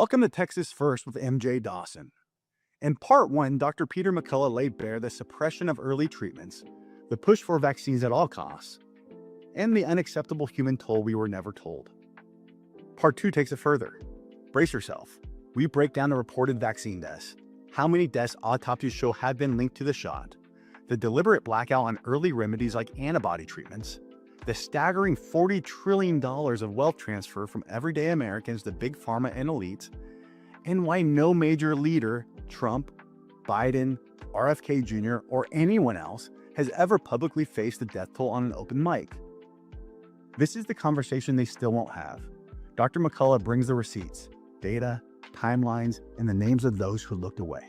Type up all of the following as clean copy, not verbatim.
Welcome to Texas First with MJ Dawson. In part one, Dr. Peter McCullough laid bare the suppression of early treatments, the push for vaccines at all costs, and the unacceptable human toll we were never told. Part two takes it further. Brace yourself. We break down the reported vaccine deaths, how many deaths autopsies show have been linked to the shot, the deliberate blackout on early remedies like antibody treatments, the staggering $40 trillion of wealth transfer from everyday Americans to big pharma and elites, and why no major leader, Trump, Biden, RFK Jr., or anyone else, has ever publicly faced the death toll on an open mic. This is the conversation they still won't have. Dr. McCullough brings the receipts, data, timelines, and the names of those who looked away.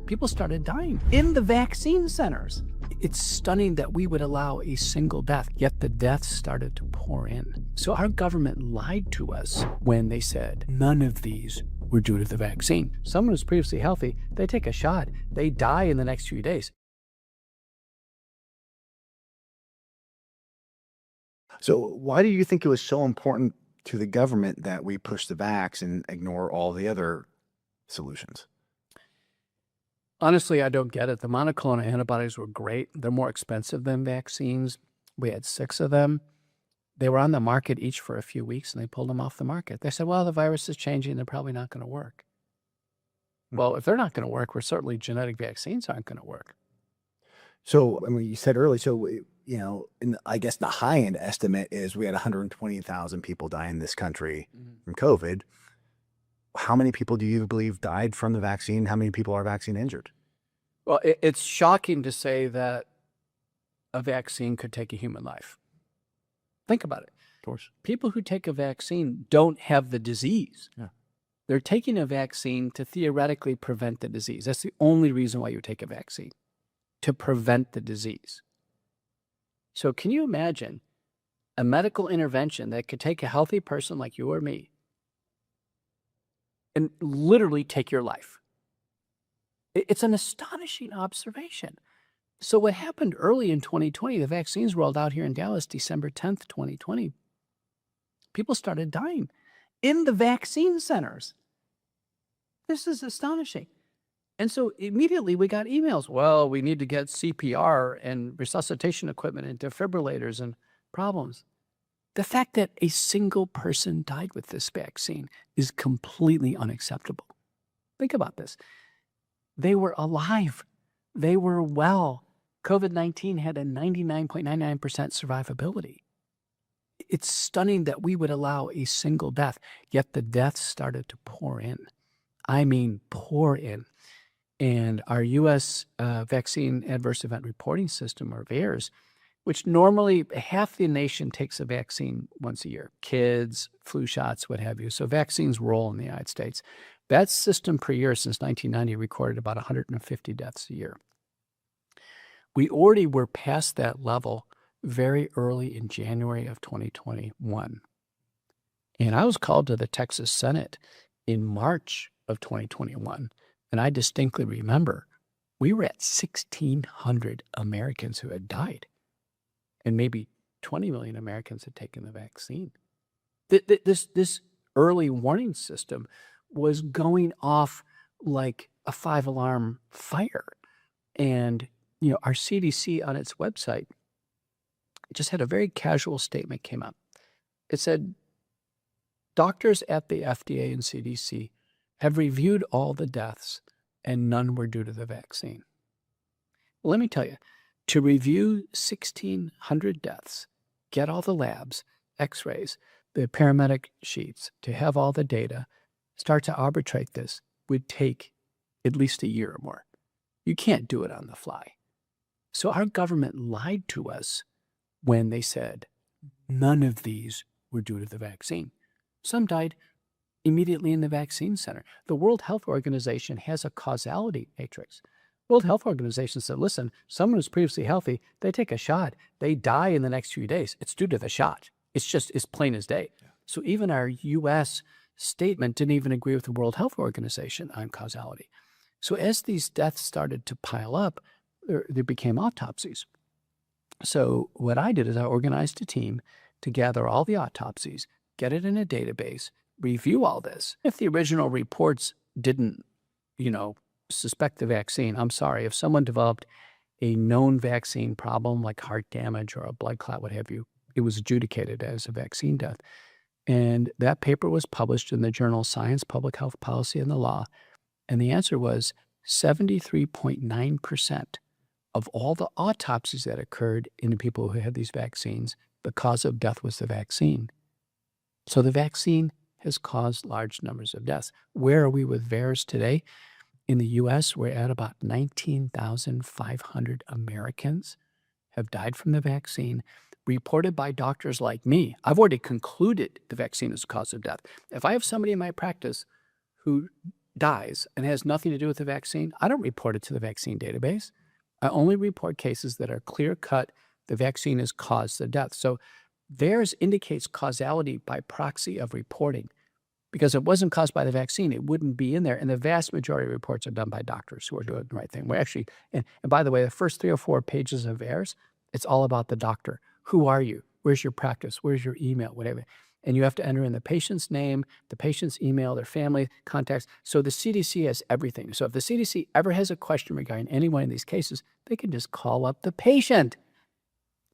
People started dying in the vaccine centers. It's stunning that we would allow a single death, yet the deaths started to pour in. So our government lied to us when they said none of these were due to the vaccine. Someone who's previously healthy, they take a shot, they die in the next few days. So why do you think it was so important to the government that we push the vax and ignore all the other solutions? Honestly, I don't get it. The monoclonal antibodies were great. They're more expensive than vaccines. We had 6 of them. They were on the market each for a few weeks, and they pulled them off the market. They said, well, the virus is changing. They're probably not going to work. Well, if they're not going to work, certainly genetic vaccines aren't going to work. So, I mean, you said earlier, I guess the high-end estimate is we had 120,000 people die in this country from COVID. How many people do you believe died from the vaccine? How many people are vaccine injured? Well, it's shocking to say that a vaccine could take a human life. Think about it. Of course. People who take a vaccine don't have the disease. Yeah. They're taking a vaccine to theoretically prevent the disease. That's the only reason why you take a vaccine, to prevent the disease. So can you imagine a medical intervention that could take a healthy person like you or me and literally take your life? It's an astonishing observation. So what happened early in 2020, the vaccines rolled out here in Dallas, December 10th, 2020. People started dying in the vaccine centers. This is astonishing. And so immediately we got emails. Well, we need to get CPR and resuscitation equipment and defibrillators and problems. The fact that a single person died with this vaccine is completely unacceptable. Think about this. They were alive. They were well. COVID-19 had a 99.99% survivability. It's stunning that we would allow a single death, yet the deaths started to pour in. I mean, pour in. And our U.S. Vaccine Adverse Event Reporting System, or VAERS, which normally half the nation takes a vaccine once a year, kids, flu shots, what have you. So vaccines roll in the United States. That system per year since 1990 recorded about 150 deaths a year. We already were past that level very early in January of 2021. And I was called to the Texas Senate in March of 2021. And I distinctly remember we were at 1,600 Americans who had died. And maybe 20 million Americans had taken the vaccine. This early warning system was going off like a 5-alarm fire. And, our CDC on its website just had a very casual statement came up. It said, doctors at the FDA and CDC have reviewed all the deaths and none were due to the vaccine. Let me tell you, to review 1,600 deaths, get all the labs, x-rays, the paramedic sheets, to have all the data, start to arbitrate this would take at least a year or more. You can't do it on the fly. So our government lied to us when they said none of these were due to the vaccine. Some died immediately in the vaccine center. The World Health Organization has a causality matrix. World Health Organization said, listen, someone who's previously healthy, they take a shot, they die in the next few days. It's due to the shot. It's plain as day. Yeah. So even our U.S. statement didn't even agree with the World Health Organization on causality. So as these deaths started to pile up, there became autopsies. So what I did is I organized a team to gather all the autopsies, get it in a database, review all this. If the original reports didn't, suspect the vaccine, I'm sorry, if someone developed a known vaccine problem like heart damage or a blood clot, what have you, it was adjudicated as a vaccine death. And that paper was published in the journal Science, Public Health Policy, and the Law. And the answer was 73.9% of all the autopsies that occurred in the people who had these vaccines, the cause of death was the vaccine. So the vaccine has caused large numbers of deaths. Where are we with VAERS today? In the U.S., we're at about 19,500 Americans have died from the vaccine, reported by doctors like me. I've already concluded the vaccine is the cause of death. If I have somebody in my practice who dies and has nothing to do with the vaccine, I don't report it to the vaccine database. I only report cases that are clear-cut. The vaccine has caused the death. So VAERS indicates causality by proxy of reporting. Because if it wasn't caused by the vaccine, it wouldn't be in there. And the vast majority of reports are done by doctors who are doing the right thing. We're actually, and by the way, the first 3 or 4 pages of VAERS, it's all about the doctor. Who are you? Where's your practice? Where's your email? Whatever. And you have to enter in the patient's name, the patient's email, their family contacts. So the CDC has everything. So if the CDC ever has a question regarding any one of these cases, they can just call up the patient.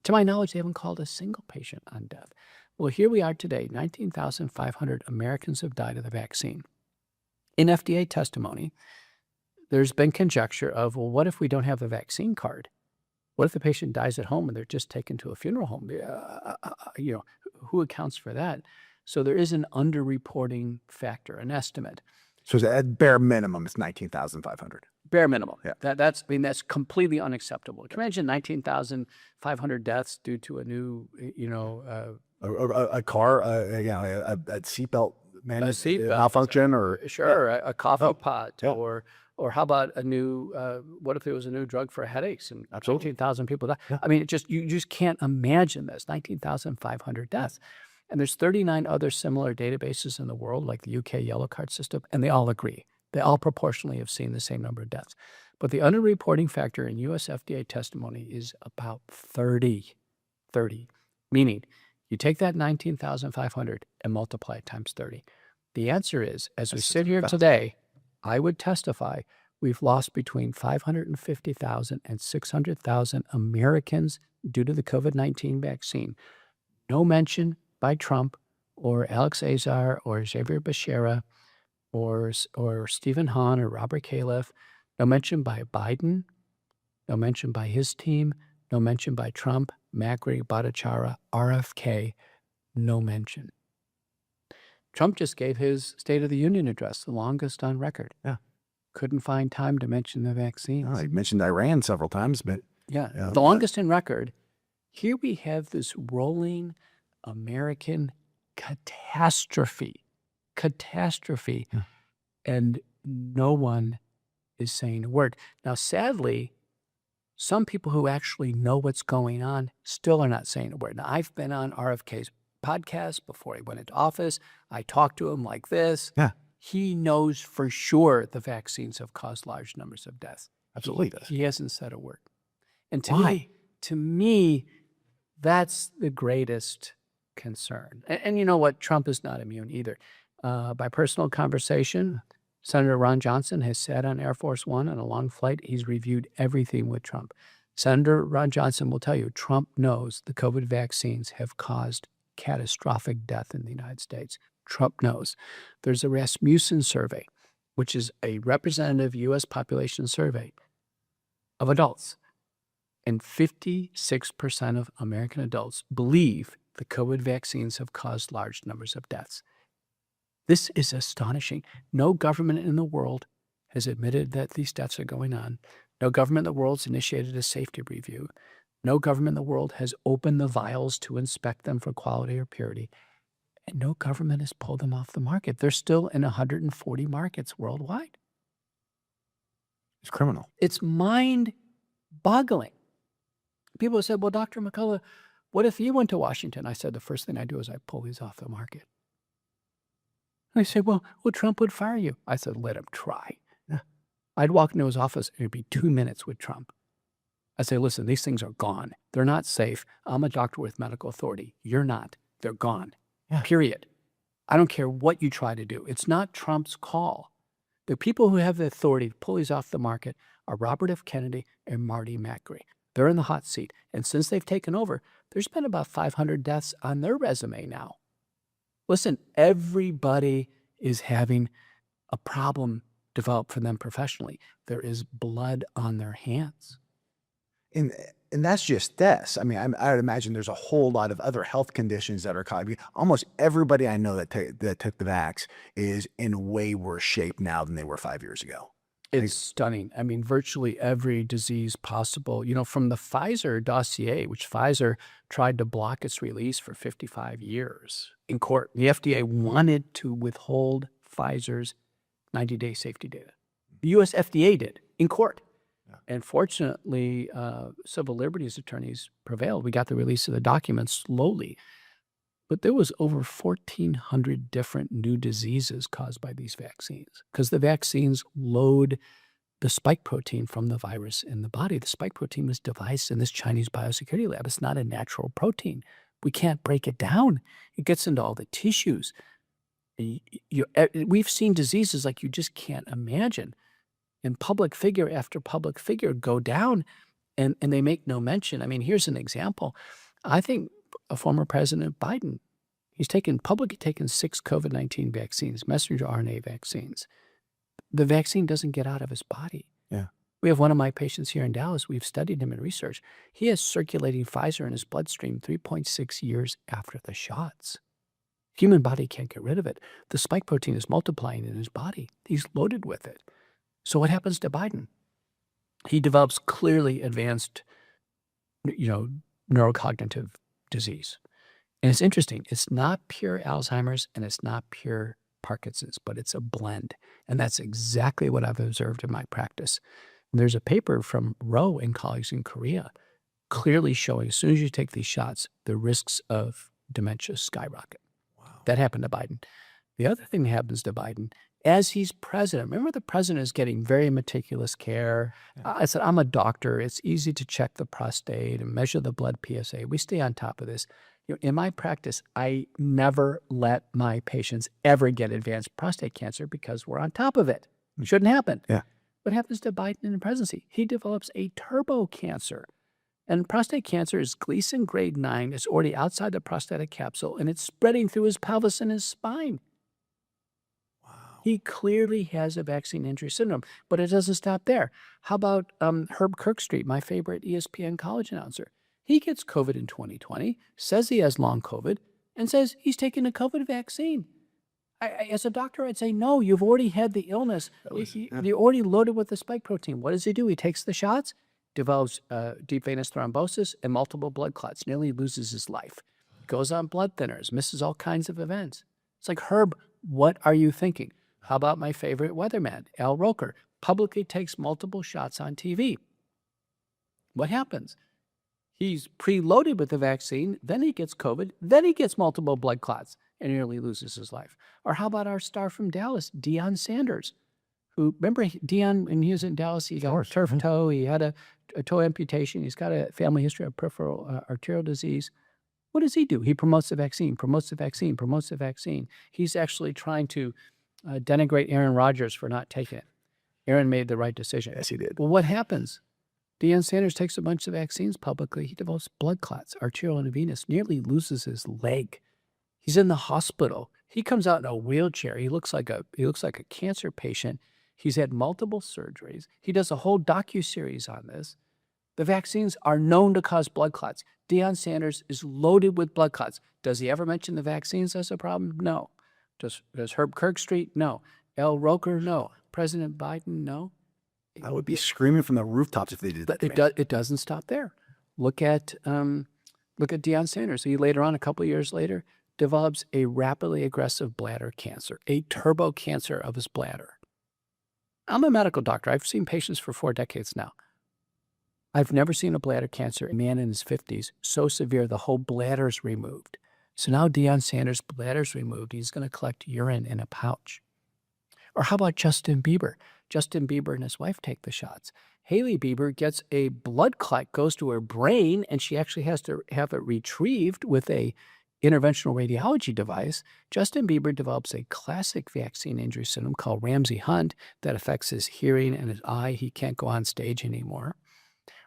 To my knowledge, they haven't called a single patient on death. Well, here we are today. 19,500 Americans have died of the vaccine. In FDA testimony, there's been conjecture of, well, what if we don't have the vaccine card? What if the patient dies at home and they're just taken to a funeral home? Who accounts for that? So there is an underreporting factor, an estimate. So at bare minimum, it's 19,500. Bare minimum. Yeah. That's completely unacceptable. Can you imagine 19,500 deaths due to a new, A car, a seatbelt malfunction, or a coffee pot, yeah. or how about a new? What if there was a new drug for headaches and Absolutely. 19,000 people died? Yeah. I mean, you just can't imagine this. 19,500 deaths, and there's 39 other similar databases in the world, like the UK Yellow Card system, and they all agree. They all proportionally have seen the same number of deaths. But the underreporting factor in US FDA testimony is about 30, meaning you take that 19,500 and multiply it times 30. The answer is, as we sit here today, I would testify we've lost between 550,000 and 600,000 Americans due to the COVID-19 vaccine. No mention by Trump or Alex Azar or Xavier Becerra or Stephen Hahn or Robert Califf. No mention by Biden. No mention by his team. No mention by Trump, Macri, Bhattacharya, RFK. No mention. Trump just gave his State of the Union address, the longest on record. Yeah. Couldn't find time to mention the vaccines. He mentioned Iran several times, but the longest in record. Here we have this rolling American catastrophe, and no one is saying a word. Now, sadly, some people who actually know what's going on still are not saying a word. Now, I've been on RFK's podcast before he went into office. I talked to him like this. Yeah. He knows for sure the vaccines have caused large numbers of deaths. Absolutely. He hasn't said a word. And to Why? me, that's the greatest concern. And you know what? Trump is not immune either. By personal conversation, Senator Ron Johnson has sat on Air Force One on a long flight. He's reviewed everything with Trump. Senator Ron Johnson will tell you Trump knows the COVID vaccines have caused catastrophic death in the United States. Trump knows. There's a Rasmussen survey, which is a representative U.S. population survey of adults. And 56% of American adults believe the COVID vaccines have caused large numbers of deaths. This is astonishing. No government in the world has admitted that these deaths are going on. No government in the world has initiated a safety review. No government in the world has opened the vials to inspect them for quality or purity. And no government has pulled them off the market. They're still in 140 markets worldwide. It's criminal. It's mind-boggling. People have said, well, Dr. McCullough, what if you went to Washington? I said, the first thing I do is I pull these off the market. And they say, well, Trump would fire you. I said, let him try. Yeah. I'd walk into his office, and it'd be 2 minutes with Trump. I say, listen, these things are gone. They're not safe. I'm a doctor with medical authority. You're not. They're gone. Yeah. Period. I don't care what you try to do. It's not Trump's call. The people who have the authority to pull these off the market are Robert F. Kennedy and Marty McCullough. They're in the hot seat. And since they've taken over, there's been about 500 deaths on their resume now. Listen, everybody is having a problem develop for them professionally. There is blood on their hands. And that's just this. I mean, I would imagine there's a whole lot of other health conditions that are causing. Almost everybody I know that took the vax is in way worse shape now than they were 5 years ago. It's stunning. I mean, virtually every disease possible. You know, from the Pfizer dossier, which Pfizer tried to block its release for 55 years in court. The FDA wanted to withhold Pfizer's 90-day safety data. The U.S. FDA did in court. And fortunately, civil liberties attorneys prevailed. We got the release of the documents slowly. But there was over 1,400 different new diseases caused by these vaccines because the vaccines load the spike protein from the virus in the body. The spike protein was devised in this Chinese biosecurity lab. It's not a natural protein. We can't break it down. It gets into all the tissues. We've seen diseases like you just can't imagine. And public figure after public figure go down, and they make no mention. I mean, here's an example. I think a former President Biden, he's publicly taken 6 COVID-19 vaccines, messenger RNA vaccines. The vaccine doesn't get out of his body. Yeah. We have one of my patients here in Dallas. We've studied him in research. He has circulating Pfizer in his bloodstream 3.6 years after the shots. Human body can't get rid of it. The spike protein is multiplying in his body. He's loaded with it. So what happens to Biden? He develops clearly advanced, neurocognitive disease. And it's interesting. It's not pure Alzheimer's and it's not pure Parkinson's, but it's a blend. And that's exactly what I've observed in my practice. And there's a paper from Rowe and colleagues in Korea clearly showing as soon as you take these shots, the risks of dementia skyrocket. Wow. That happened to Biden. The other thing that happens to Biden, as he's president, remember the president is getting very meticulous care. Yeah. I said, I'm a doctor. It's easy to check the prostate and measure the blood PSA. We stay on top of this. In my practice, I never let my patients ever get advanced prostate cancer because we're on top of it. It shouldn't happen. Yeah. What happens to Biden in the presidency? He develops a turbo cancer. And prostate cancer is Gleason grade 9. It's already outside the prostatic capsule, and it's spreading through his pelvis and his spine. He clearly has a vaccine injury syndrome, but it doesn't stop there. How about Herb Kirkstreet, my favorite ESPN college announcer? He gets COVID in 2020, says he has long COVID, and says he's taking a COVID vaccine. As a doctor, I'd say, no, you've already had the illness. You're already loaded with the spike protein. What does he do? He takes the shots, develops deep venous thrombosis and multiple blood clots, nearly loses his life. Goes on blood thinners, misses all kinds of events. It's like, Herb, what are you thinking? How about my favorite weatherman, Al Roker, publicly takes multiple shots on TV? What happens? He's preloaded with the vaccine, then he gets COVID, then he gets multiple blood clots and nearly loses his life. Or how about our star from Dallas, Deion Sanders, who, remember Deion, when he was in Dallas, he got a turf toe, he had a toe amputation, he's got a family history of peripheral arterial disease. What does he do? He promotes the vaccine, promotes the vaccine, promotes the vaccine. He's actually trying to denigrate Aaron Rodgers for not taking it. Aaron made the right decision. Yes, he did. Well, what happens? Deion Sanders takes a bunch of vaccines publicly. He develops blood clots, arterial and venous, nearly loses his leg. He's in the hospital. He comes out in a wheelchair. He looks like a cancer patient. He's had multiple surgeries. He does a whole docuseries on this. The vaccines are known to cause blood clots. Deion Sanders is loaded with blood clots. Does he ever mention the vaccines as a problem? No. Does Herb Kirkstreet? No. Al Roker? No. President Biden? No. I would be screaming from the rooftops if they did that. It doesn't stop there. Look at Deion Sanders. He later on, a couple of years later, develops a rapidly aggressive bladder cancer, a turbo cancer of his bladder. I'm a medical doctor. I've seen patients for 4 decades now. I've never seen a bladder cancer in a man in his 50s so severe the whole bladder's removed. So now Deion Sanders' bladder's removed. He's going to collect urine in a pouch. Or how about Justin Bieber? Justin Bieber and his wife take the shots. Hailey Bieber gets a blood clot, goes to her brain, and she actually has to have it retrieved with a interventional radiology device, Justin Bieber develops a classic vaccine injury syndrome called Ramsey-Hunt that affects his hearing and his eye. He can't go on stage anymore.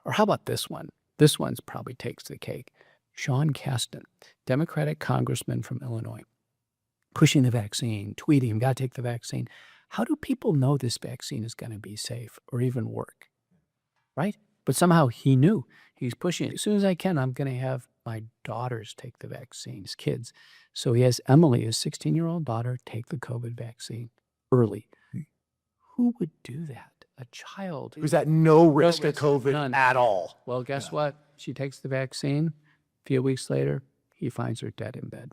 Or how about this one? This one's probably takes the cake. Sean Casten, Democratic congressman from Illinois, pushing the vaccine, tweeting, got to take the vaccine. How do people know this vaccine is going to be safe or even work? Right? But somehow he knew. He's pushing it. As soon as I can, I'm going to have my daughters take the vaccine, his kids. So he has Emily, his 16-year-old daughter, take the COVID vaccine early. Who would do that? A child. Who's at no risk of risk, COVID none. at all. Well, guess what? She takes the vaccine. A few weeks later, he finds her dead in bed.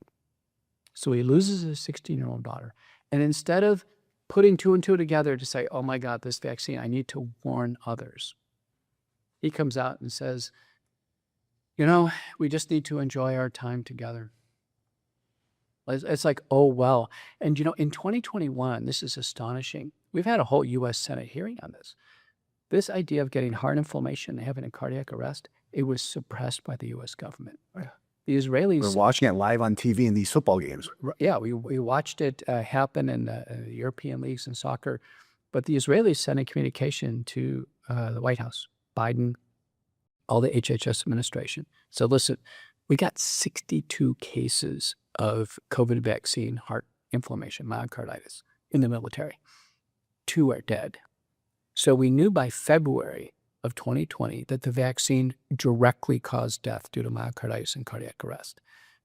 So he loses his 16-year-old daughter. And instead of putting two and two together to say, oh my God, this vaccine, I need to warn others, he comes out and says, you know, we just need to enjoy our time together. It's like, oh, well. And, you know, in 2021, this is astonishing. We've had a whole U.S. Senate hearing on this. This idea of getting heart inflammation and having a cardiac arrest, it was suppressed by the U.S. government. The Israelis... We're watching it live on TV in these football games. Yeah, we watched it happen in the European leagues and soccer. But the Israelis sent a communication to the White House, Biden, all the HHS administration. So listen, we got 62 cases of COVID vaccine heart inflammation, myocarditis, in the military. 2 are dead. So we knew by February of 2020 that the vaccine directly caused death due to myocarditis and cardiac arrest.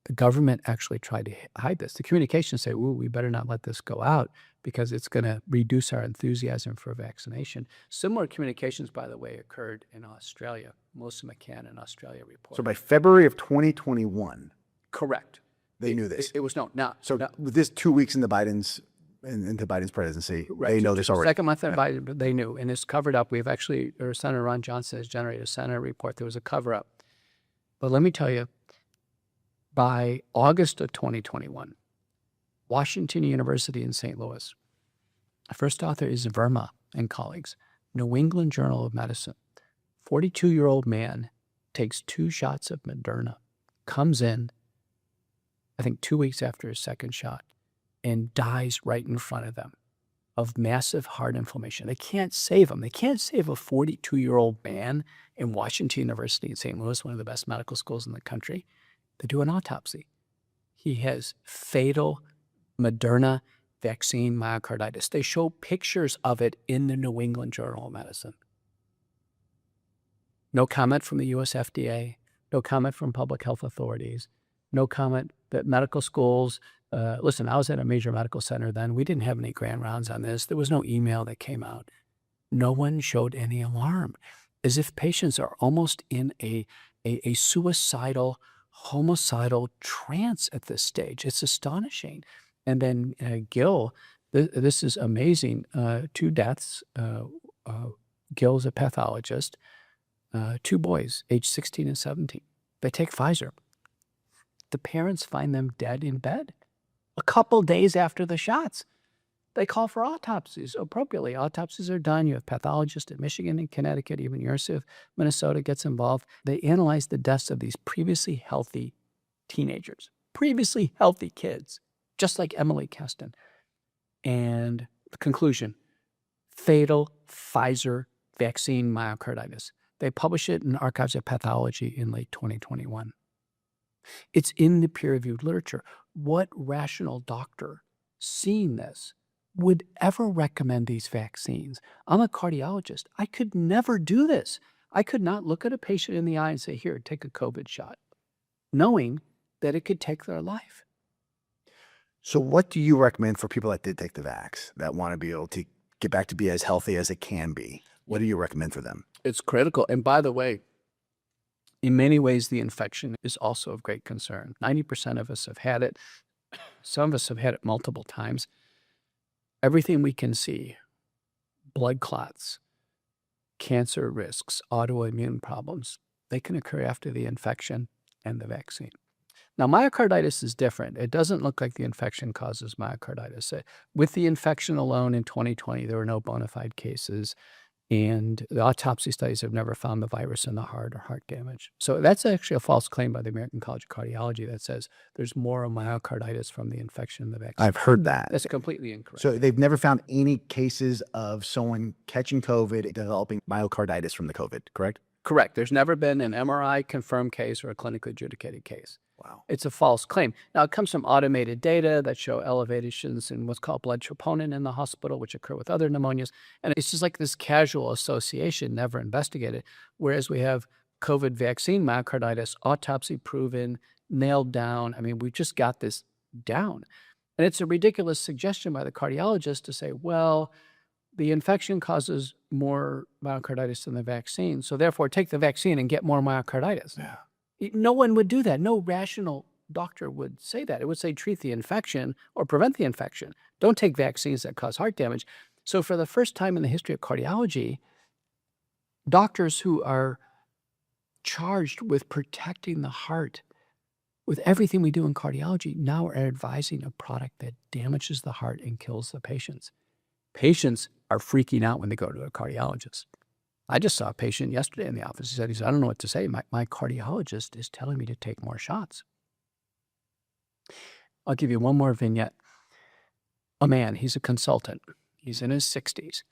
The government actually tried to hide this. The communications say, ooh, we better not let this go out because it's going to reduce our enthusiasm for vaccination. Similar communications, by the way, occurred in Australia. Melissa McCann in Australia reported. So by February of 2021, correct, they knew this. It was known. Now, So with this 2 weeks into Biden's presidency, right, they know this already. Second month of Biden, but they knew, and it's covered up. We've actually, or Senator Ron Johnson has generated a Senate report. There was a cover up. But let me tell you, by August of 2021, Washington University in St. Louis, the first author is Verma and colleagues, New England Journal of Medicine, 42-year-old man takes 2 shots of Moderna, comes in, I think 2 weeks after his second shot, and dies right in front of them of massive heart inflammation. They can't save him. They can't save a 42-year-old man in Washington University in St. Louis, one of the best medical schools in the country. They do an autopsy. He has fatal Moderna vaccine myocarditis. They show pictures of it in the New England Journal of Medicine. No comment from the US FDA, no comment from public health authorities, no comment that medical schools, listen, I was at a major medical center then. We didn't have any grand rounds on this. There was no email that came out. No one showed any alarm, as if patients are almost in a suicidal, homicidal trance at this stage. It's astonishing. And then Gil, this is amazing. 2 deaths. Gil's a pathologist. 2 boys, age 16 and 17. They take Pfizer. The parents find them dead in bed a couple days after the shots. They call for autopsies appropriately. Autopsies are done. You have pathologists at Michigan and Connecticut, even University of Minnesota gets involved. They analyze the deaths of these previously healthy teenagers, previously healthy kids, just like Emily Keston. And the conclusion, fatal Pfizer vaccine myocarditis. They publish it in Archives of Pathology in late 2021. It's in the peer-reviewed literature. What rational doctor seeing this would ever recommend these vaccines? I'm a cardiologist. I could never do this. I could not look at a patient in the eye and say, here, take a COVID shot, knowing that it could take their life. So what do you recommend for people that did take the vax, that want to be able to get back to be as healthy as it can be? What do you recommend for them? It's critical. And by the way, in many ways, the infection is also of great concern. 90% of us have had it. Some of us have had it multiple times. Everything we can see, blood clots, cancer risks, autoimmune problems, they can occur after the infection and the vaccine. Now, myocarditis is different. It doesn't look like the infection causes myocarditis. With the infection alone in 2020, there were no bona fide cases. And the autopsy studies have never found the virus in the heart or heart damage. So that's actually a false claim by the American College of Cardiology that says there's more myocarditis from the infection than the vaccine. I've heard that. That's completely incorrect. So they've never found any cases of someone catching COVID, developing myocarditis from the COVID, correct? Correct. There's never been an MRI confirmed case or a clinically adjudicated case. Wow. It's a false claim. Now, it comes from automated data that show elevations in what's called blood troponin in the hospital, which occur with other pneumonias. And it's just like this casual association, never investigated. Whereas we have COVID vaccine myocarditis, autopsy proven, nailed down. I mean, we've just got this down. And it's a ridiculous suggestion by the cardiologist to say, well, the infection causes more myocarditis than the vaccine. So therefore, take the vaccine and get more myocarditis. Yeah. No one would do that. No rational doctor would say that. It would say treat the infection or prevent the infection. Don't take vaccines that cause heart damage. So for the first time in the history of cardiology, doctors who are charged with protecting the heart with everything we do in cardiology now are advising a product that damages the heart and kills the patients. Patients are freaking out when they go to a cardiologist. I just saw a patient yesterday in the office. He said, I don't know what to say. My cardiologist is telling me to take more shots. I'll give you one more vignette. A man, he's a consultant. He's in his 60s.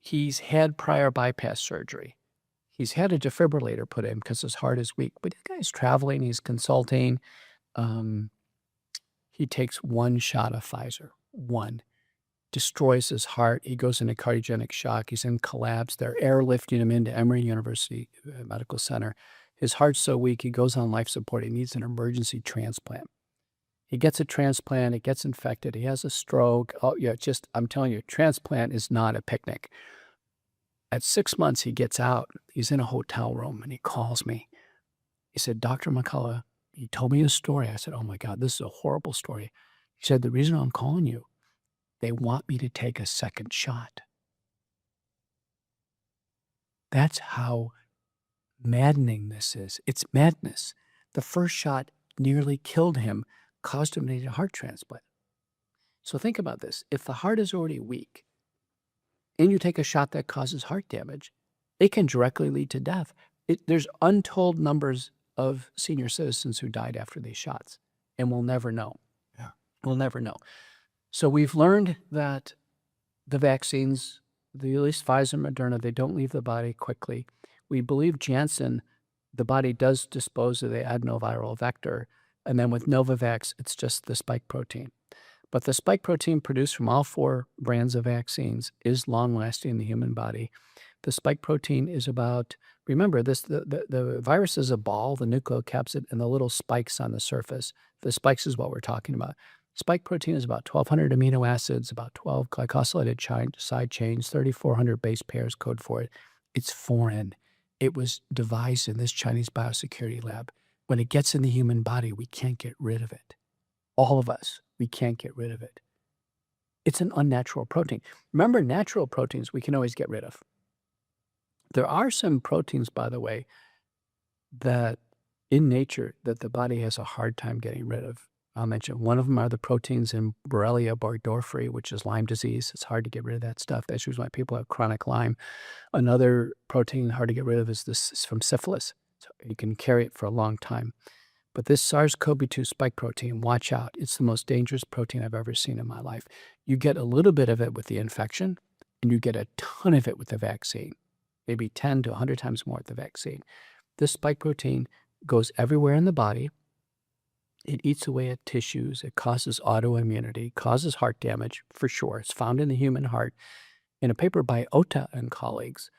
He's had prior bypass surgery. He's had a defibrillator put in because his heart is weak. But the guy's traveling. He's consulting. He takes one shot of Pfizer. One. Destroys his heart. He goes into cardiogenic shock. He's in collapse. They're airlifting him into Emory University Medical Center. His heart's so weak, he goes on life support. He needs an emergency transplant. He gets a transplant. It gets infected. He has a stroke. Oh, yeah, I'm telling you, transplant is not a picnic. At 6 months, he gets out. He's in a hotel room, and he calls me. He said, Dr. McCullough, he told me his story. I said, oh, my God, this is a horrible story. He said, the reason I'm calling you, they want me to take a second shot. That's how maddening this is. It's madness. The first shot nearly killed him, caused him to need a heart transplant. So think about this. If the heart is already weak and you take a shot that causes heart damage, it can directly lead to death. There's untold numbers of senior citizens who died after these shots, and we'll never know. Yeah. We'll never know. So we've learned that the vaccines, at least Pfizer and Moderna, they don't leave the body quickly. We believe Janssen, the body does dispose of the adenoviral vector. And then with Novavax, it's just the spike protein. But the spike protein produced from all 4 brands of vaccines is long-lasting in the human body. The spike protein is about, remember, the virus is a ball, the nucleocapsid, and the little spikes on the surface. The spikes is what we're talking about. Spike protein is about 1,200 amino acids, about 12 glycosylated side chains, 3,400 base pairs code for it. It's foreign. It was devised in this Chinese biosecurity lab. When it gets in the human body, we can't get rid of it. All of us, we can't get rid of it. It's an unnatural protein. Remember, natural proteins we can always get rid of. There are some proteins, by the way, that in nature that the body has a hard time getting rid of. I'll mention one of them are the proteins in Borrelia burgdorferi, which is Lyme disease. It's hard to get rid of that stuff. That's usually why people have chronic Lyme. Another protein hard to get rid of is from syphilis. So you can carry it for a long time. But this SARS-CoV-2 spike protein, watch out. It's the most dangerous protein I've ever seen in my life. You get a little bit of it with the infection, and you get a ton of it with the vaccine, maybe 10 to 100 times more with the vaccine. This spike protein goes everywhere in the body. It eats away at tissues. It causes autoimmunity, causes heart damage for sure. It's found in the human heart. In a paper by Ota and colleagues,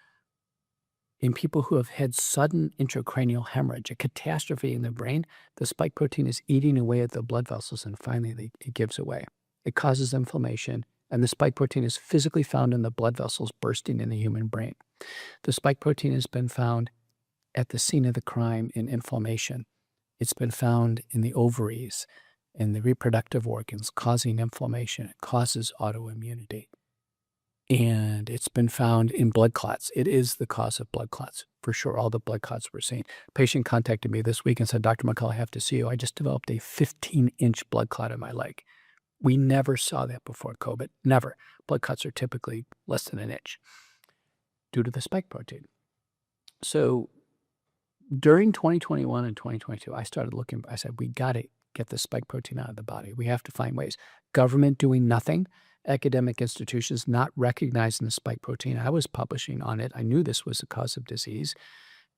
in people who have had sudden intracranial hemorrhage, a catastrophe in the brain, the spike protein is eating away at the blood vessels, and finally it gives away. It causes inflammation, and the spike protein is physically found in the blood vessels bursting in the human brain. The spike protein has been found at the scene of the crime in inflammation. It's been found in the ovaries, in the reproductive organs, causing inflammation. It causes autoimmunity. And it's been found in blood clots. It is the cause of blood clots, for sure, all the blood clots we're seeing. A patient contacted me this week and said, Dr. McCullough, I have to see you. I just developed a 15-inch blood clot in my leg. We never saw that before COVID, never. Blood clots are typically less than an inch. due to the spike protein. So during 2021 and 2022, I started looking, I said, we got to get the spike protein out of the body. We have to find ways. Government doing nothing, academic institutions not recognizing the spike protein. I was publishing on it. I knew this was a cause of disease.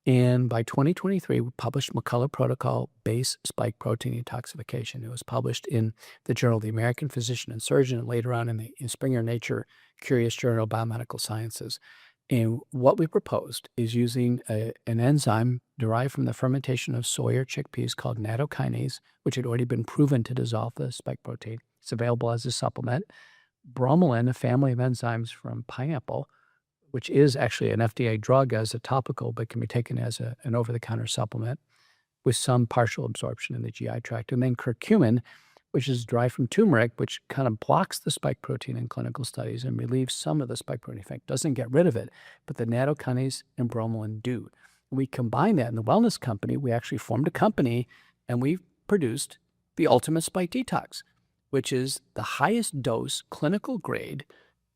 And by 2023, we published McCullough Protocol Base Spike Protein Detoxification. It was published in the Journal of the American Physician and Surgeon, and later on in Springer Nature Curious Journal of Biomedical Sciences. And what we proposed is using an enzyme derived from the fermentation of soy or chickpeas called nattokinase, which had already been proven to dissolve the spike protein. It's available as a supplement. Bromelain, a family of enzymes from pineapple, which is actually an FDA drug as a topical, but can be taken as an over-the-counter supplement with some partial absorption in the GI tract. And then curcumin, which is derived from turmeric, which kind of blocks the spike protein in clinical studies and relieves some of the spike protein effect. Doesn't get rid of it, but the nattokinase and bromelain do. We combine that in the wellness company. We actually formed a company, and we produced the ultimate spike detox, which is the highest dose clinical grade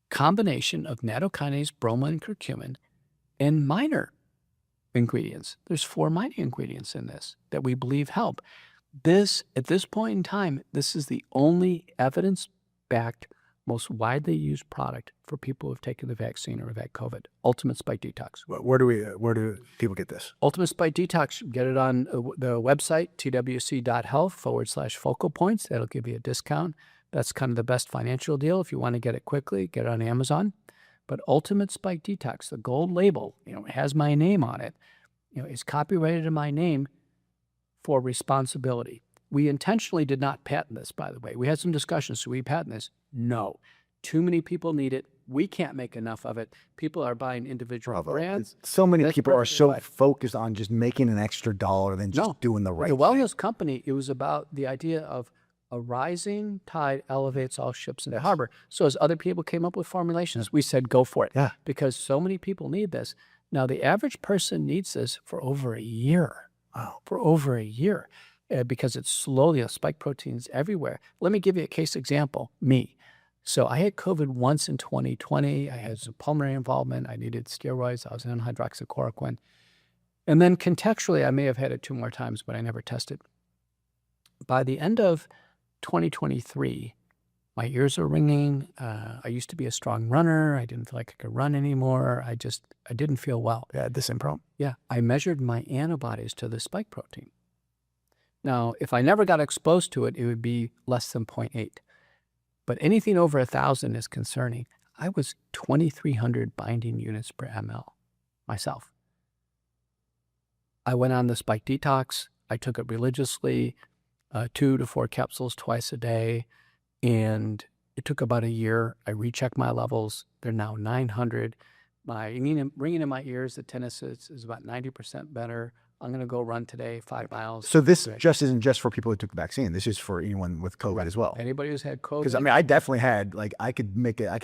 combination of nattokinase, bromelain, curcumin, and minor ingredients. There's 4 minor ingredients in this that we believe help. This, at this point in time, this is the only evidence-backed, most widely used product for people who have taken the vaccine or have had COVID. Ultimate Spike Detox. Where do people get this? Ultimate Spike Detox, get it on the website, twc.health/focal points. That'll give you a discount. That's kind of the best financial deal. If you want to get it quickly, get it on Amazon. But Ultimate Spike Detox, the gold label, it has my name on it. It's copyrighted in my name for responsibility. We intentionally did not patent this, by the way. We had some discussions. Should we patent this? No. Too many people need it. We can't make enough of it. People are buying individual brands. So many people are so focused on just making an extra dollar than just doing the right thing. The wellness company, it was about the idea of a rising tide elevates all ships in the harbor. So as other people came up with formulations, we said, go for it. Yeah. Because so many people need this. Now, the average person needs this for over a year. Wow. For over a year. Because it's slowly, spike proteins everywhere. Let me give you a case example. Me. So I had COVID once in 2020. I had some pulmonary involvement. I needed steroids. I was on hydroxychloroquine. And then contextually, I may have had it 2 more times, but I never tested. By the end of 2023, my ears are ringing. I used to be a strong runner. I didn't feel like I could run anymore. I didn't feel well. Yeah, the syndrome. Yeah. I measured my antibodies to the spike protein. Now, if I never got exposed to it, it would be less than 0.8. But anything over 1,000 is concerning. I was 2,300 binding units per ml myself. I went on the spike detox. I took it religiously, 2 to 4 capsules twice a day. And it took about a year. I rechecked my levels. They're now 900. My ringing in my ears, the tinnitus is about 90% better. I'm going to go run today, 5 miles. So this just isn't just for people who took the vaccine. This is for anyone with COVID as well. Anybody who's had COVID. Because I definitely had, I could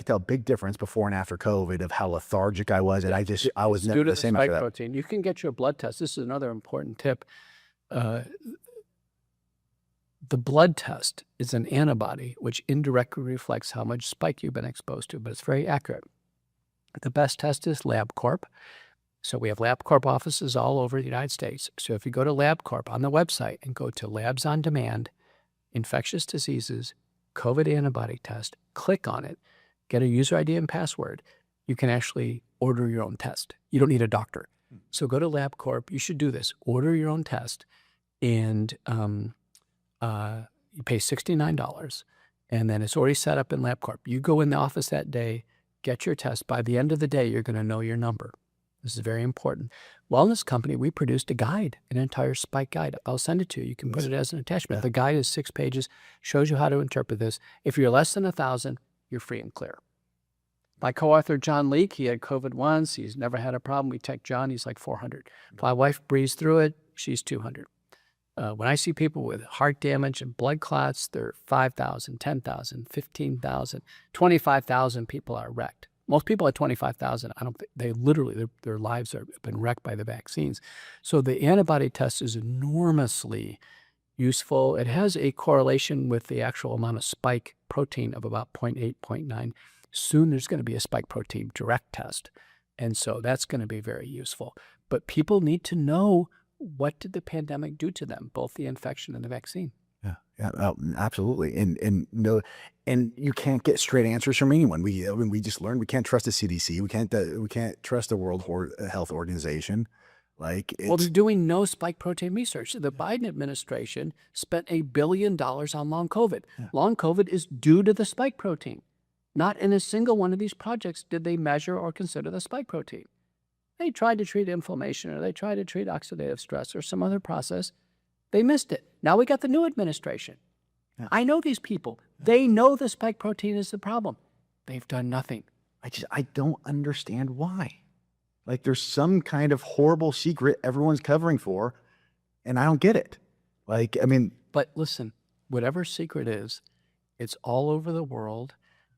tell a big difference before and after COVID of how lethargic I was. And I was never the same after that. Protein. You can get your blood test. This is another important tip. The blood test is an antibody which indirectly reflects how much spike you've been exposed to, but it's very accurate. The best test is LabCorp. So we have LabCorp offices all over the United States. So if you go to LabCorp on the website and go to Labs on Demand, Infectious Diseases, COVID antibody test, click on it, get a user ID and password, you can actually order your own test. You don't need a doctor. So go to LabCorp. You should do this. Order your own test, and you pay $69, and then it's already set up in LabCorp. You go in the office that day, get your test. By the end of the day, you're going to know your number. This is very important. Wellness Company, we produced a guide, an entire spike guide. I'll send it to you. You can put it as an attachment. The guide is 6 pages, shows you how to interpret this. If you're less than 1,000, you're free and clear. My co-author, John Leake, he had COVID once. He's never had a problem. We take John, he's like 400. My wife breezed through it. She's 200. When I see people with heart damage and blood clots, they're 5,000, 10,000, 15,000, 25,000 people are wrecked. Most people at 25,000, they literally, their lives have been wrecked by the vaccines. So the antibody test is enormously useful. It has a correlation with the actual amount of spike protein of about 0.8, 0.9. Soon there's going to be a spike protein direct test And so that's going to be very useful. But people need to know, what did the pandemic do to them, both the infection and the vaccine? Yeah, absolutely. And you can't get straight answers from anyone. We just learned we can't trust the CDC. We can't trust the World Health Organization. Like, Well, they're doing no spike protein research. The Biden administration spent $1 billion on long COVID. Yeah. Long COVID is due to the spike protein. Not in a single one of these projects did they measure or consider the spike protein. They tried to treat inflammation, or they tried to treat oxidative stress or some other process. They missed it. Now we got the new administration. Yeah. I know these people. They know the spike protein is the problem. They've done nothing. I don't understand why. Like, there's some kind of horrible secret everyone's covering for, and I don't get it. Like, I mean, But listen, whatever secret is, it's all over the world,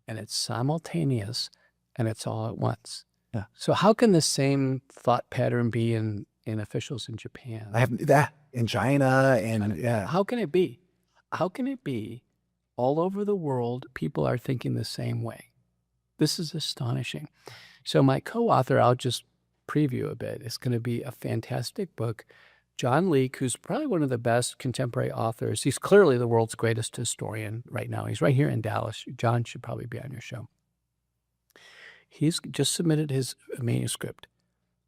and it's simultaneous, and it's all at once. Yeah. So how can the same thought pattern be in officials in Japan? I have that in China, and yeah. How can it be? How can it be all over the world people are thinking the same way? This is astonishing. So my co-author, I'll just preview a bit, is going to be a fantastic book. John Leake, who's probably one of the best contemporary authors. He's clearly the world's greatest historian right now. He's right here in Dallas. John should probably be on your show. He's just submitted his manuscript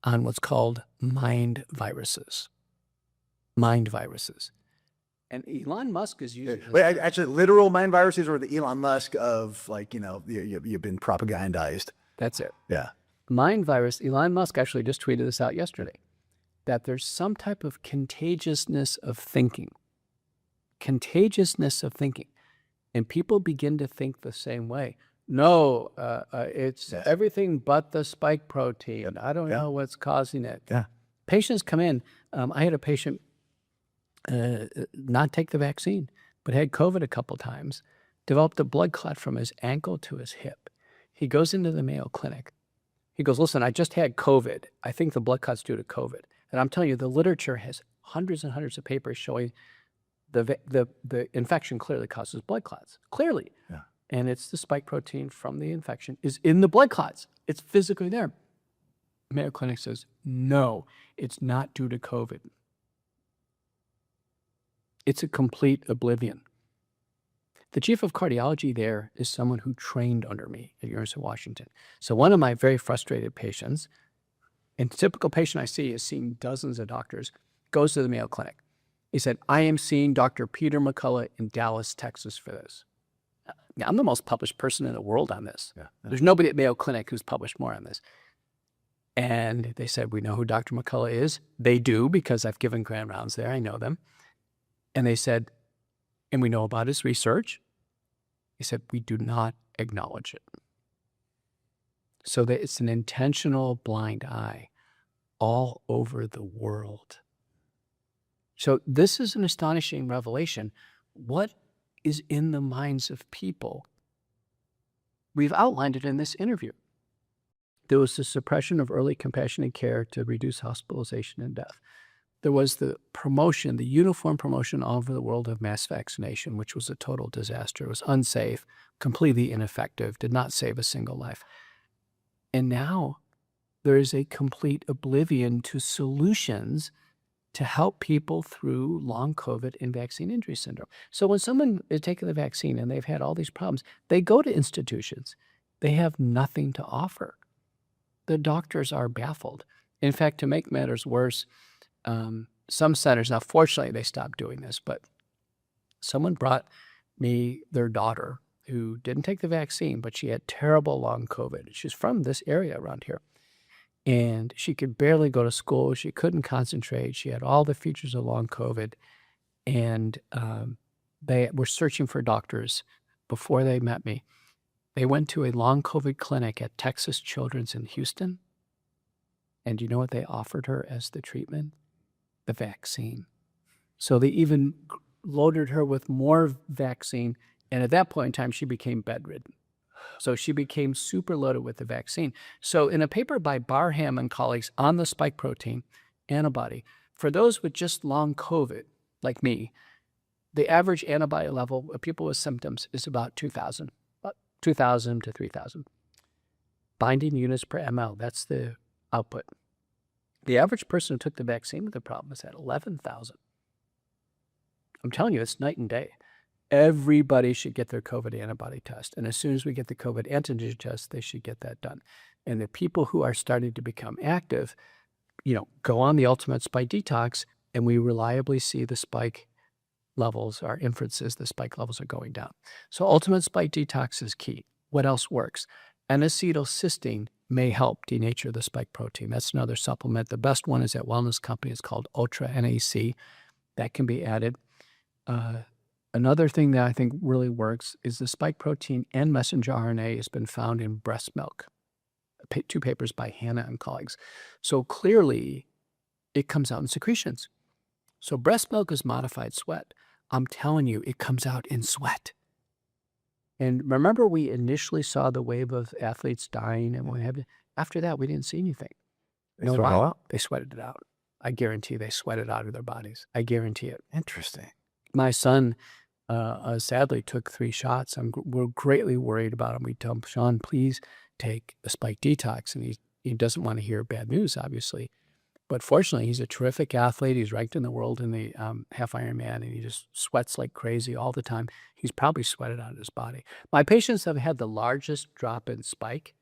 on what's called mind viruses. Mind viruses. And Elon Musk is using this. Wait, actually, literal mind viruses, or the Elon Musk of, like, you've been propagandized. That's it. Yeah. Mind virus, Elon Musk actually just tweeted this out yesterday, that there's some type of contagiousness of thinking. Contagiousness of thinking. And people begin to think the same way. No, it's everything but the spike protein. I don't know what's causing it. Yeah. Patients come in. I had a patient not take the vaccine, but had COVID a couple times, developed a blood clot from his ankle to his hip. He goes into the Mayo Clinic. He goes, listen, I just had COVID. I think the blood clot's due to COVID. And I'm telling you, the literature has hundreds and hundreds of papers showing the infection clearly causes blood clots. Clearly. Yeah. And it's the spike protein from the infection is in the blood clots. It's physically there. Mayo Clinic says, no, it's not due to COVID. It's a complete oblivion. The chief of cardiology there is someone who trained under me at University of Washington. So one of my very frustrated patients, and typical patient I see is seeing dozens of doctors, goes to the Mayo Clinic. He said, I am seeing Dr. Peter McCullough in Dallas, Texas for this. Now, I'm the most published person in the world on this. Yeah. There's nobody at Mayo Clinic who's published more on this. And they said, we know who Dr. McCullough is. They do, because I've given grand rounds there. I know them. And they said, and we know about his research. He said, we do not acknowledge it. So that it's an intentional blind eye all over the world. So this is an astonishing revelation. What is in the minds of people? We've outlined it in this interview. There was the suppression of early compassionate care to reduce hospitalization and death. There was the promotion, the uniform promotion all over the world of mass vaccination, which was a total disaster. It was unsafe, completely ineffective, did not save a single life. And now there is a complete oblivion to solutions to help people through long COVID and vaccine injury syndrome. So when someone is taking the vaccine and they've had all these problems, they go to institutions. They have nothing to offer. The doctors are baffled. In fact, to make matters worse, some centers, now fortunately they stopped doing this, but someone brought me their daughter who didn't take the vaccine, but she had terrible long COVID. She's from this area around here. And she could barely go to school. She couldn't concentrate. She had all the features of long COVID. And they were searching for doctors before they met me. They went to a long COVID clinic at Texas Children's in Houston. And do you know what they offered her as the treatment? The vaccine. So they even loaded her with more vaccine. And at that point in time, she became bedridden. So she became super loaded with the vaccine. So in a paper by Barham and colleagues on the spike protein antibody, for those with just long COVID, like me, the average antibody level of people with symptoms is about 2,000 to 3,000. Binding units per ml, that's the output. The average person who took the vaccine with the problem is at 11,000. I'm telling you, it's night and day. Everybody should get their COVID antibody test. And as soon as we get the COVID antigen test, they should get that done. And the people who are starting to become active, go on the ultimate spike detox, and we reliably see the spike levels, our inferences, the spike levels are going down. So ultimate spike detox is key. What else works? N-acetylcysteine may help denature the spike protein. That's another supplement. The best one is at Wellness Company. It's called Ultra NAC. That can be added. Another thing that I think really works is the spike protein and messenger RNA has been found in breast milk. 2 papers by Hannah and colleagues. So clearly, it comes out in secretions. So breast milk is modified sweat. I'm telling you, it comes out in sweat. And remember, we initially saw the wave of athletes dying, and after that, we didn't see anything. They sweat it all out? They sweated it out. I guarantee they sweat it out of their bodies. I guarantee it. Interesting. My son, sadly, took 3 shots. We're greatly worried about him. We tell him, Sean, please take a spike detox. And he doesn't want to hear bad news, obviously. But fortunately, he's a terrific athlete. He's ranked in the world in the half Ironman, and he just sweats like crazy all the time. He's probably sweated out of his body. My patients have had the largest drop in spike,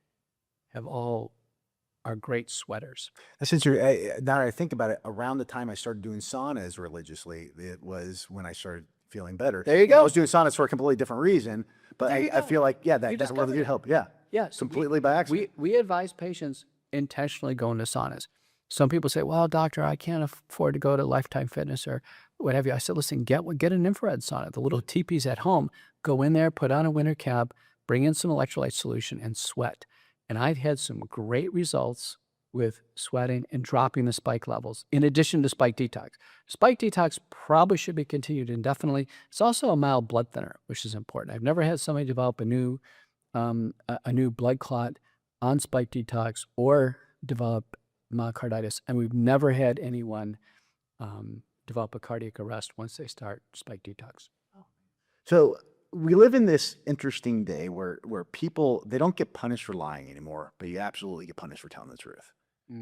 are great sweaters. That's interesting. Now that I think about it, around the time I started doing saunas religiously, it was when I started feeling better. There you go. I was doing saunas for a completely different reason, but I feel like, that really discovered did it. help. Yeah. Yeah. So Completely by accident. We advise patients intentionally going to saunas. Some people say, well, doctor, I can't afford to go to Lifetime Fitness or what have you. I said, listen, get an infrared sauna. The little teepees at home, go in there, put on a winter cap, bring in some electrolyte solution and sweat. And I've had some great results with sweating and dropping the spike levels, in addition to spike detox. Spike detox probably should be continued indefinitely. It's also a mild blood thinner, which is important. I've never had somebody develop a new blood clot on spike detox or develop myocarditis, and we've never had anyone develop a cardiac arrest once they start spike detox. So we live in this interesting day where people, they don't get punished for lying anymore, but you absolutely get punished for telling the truth.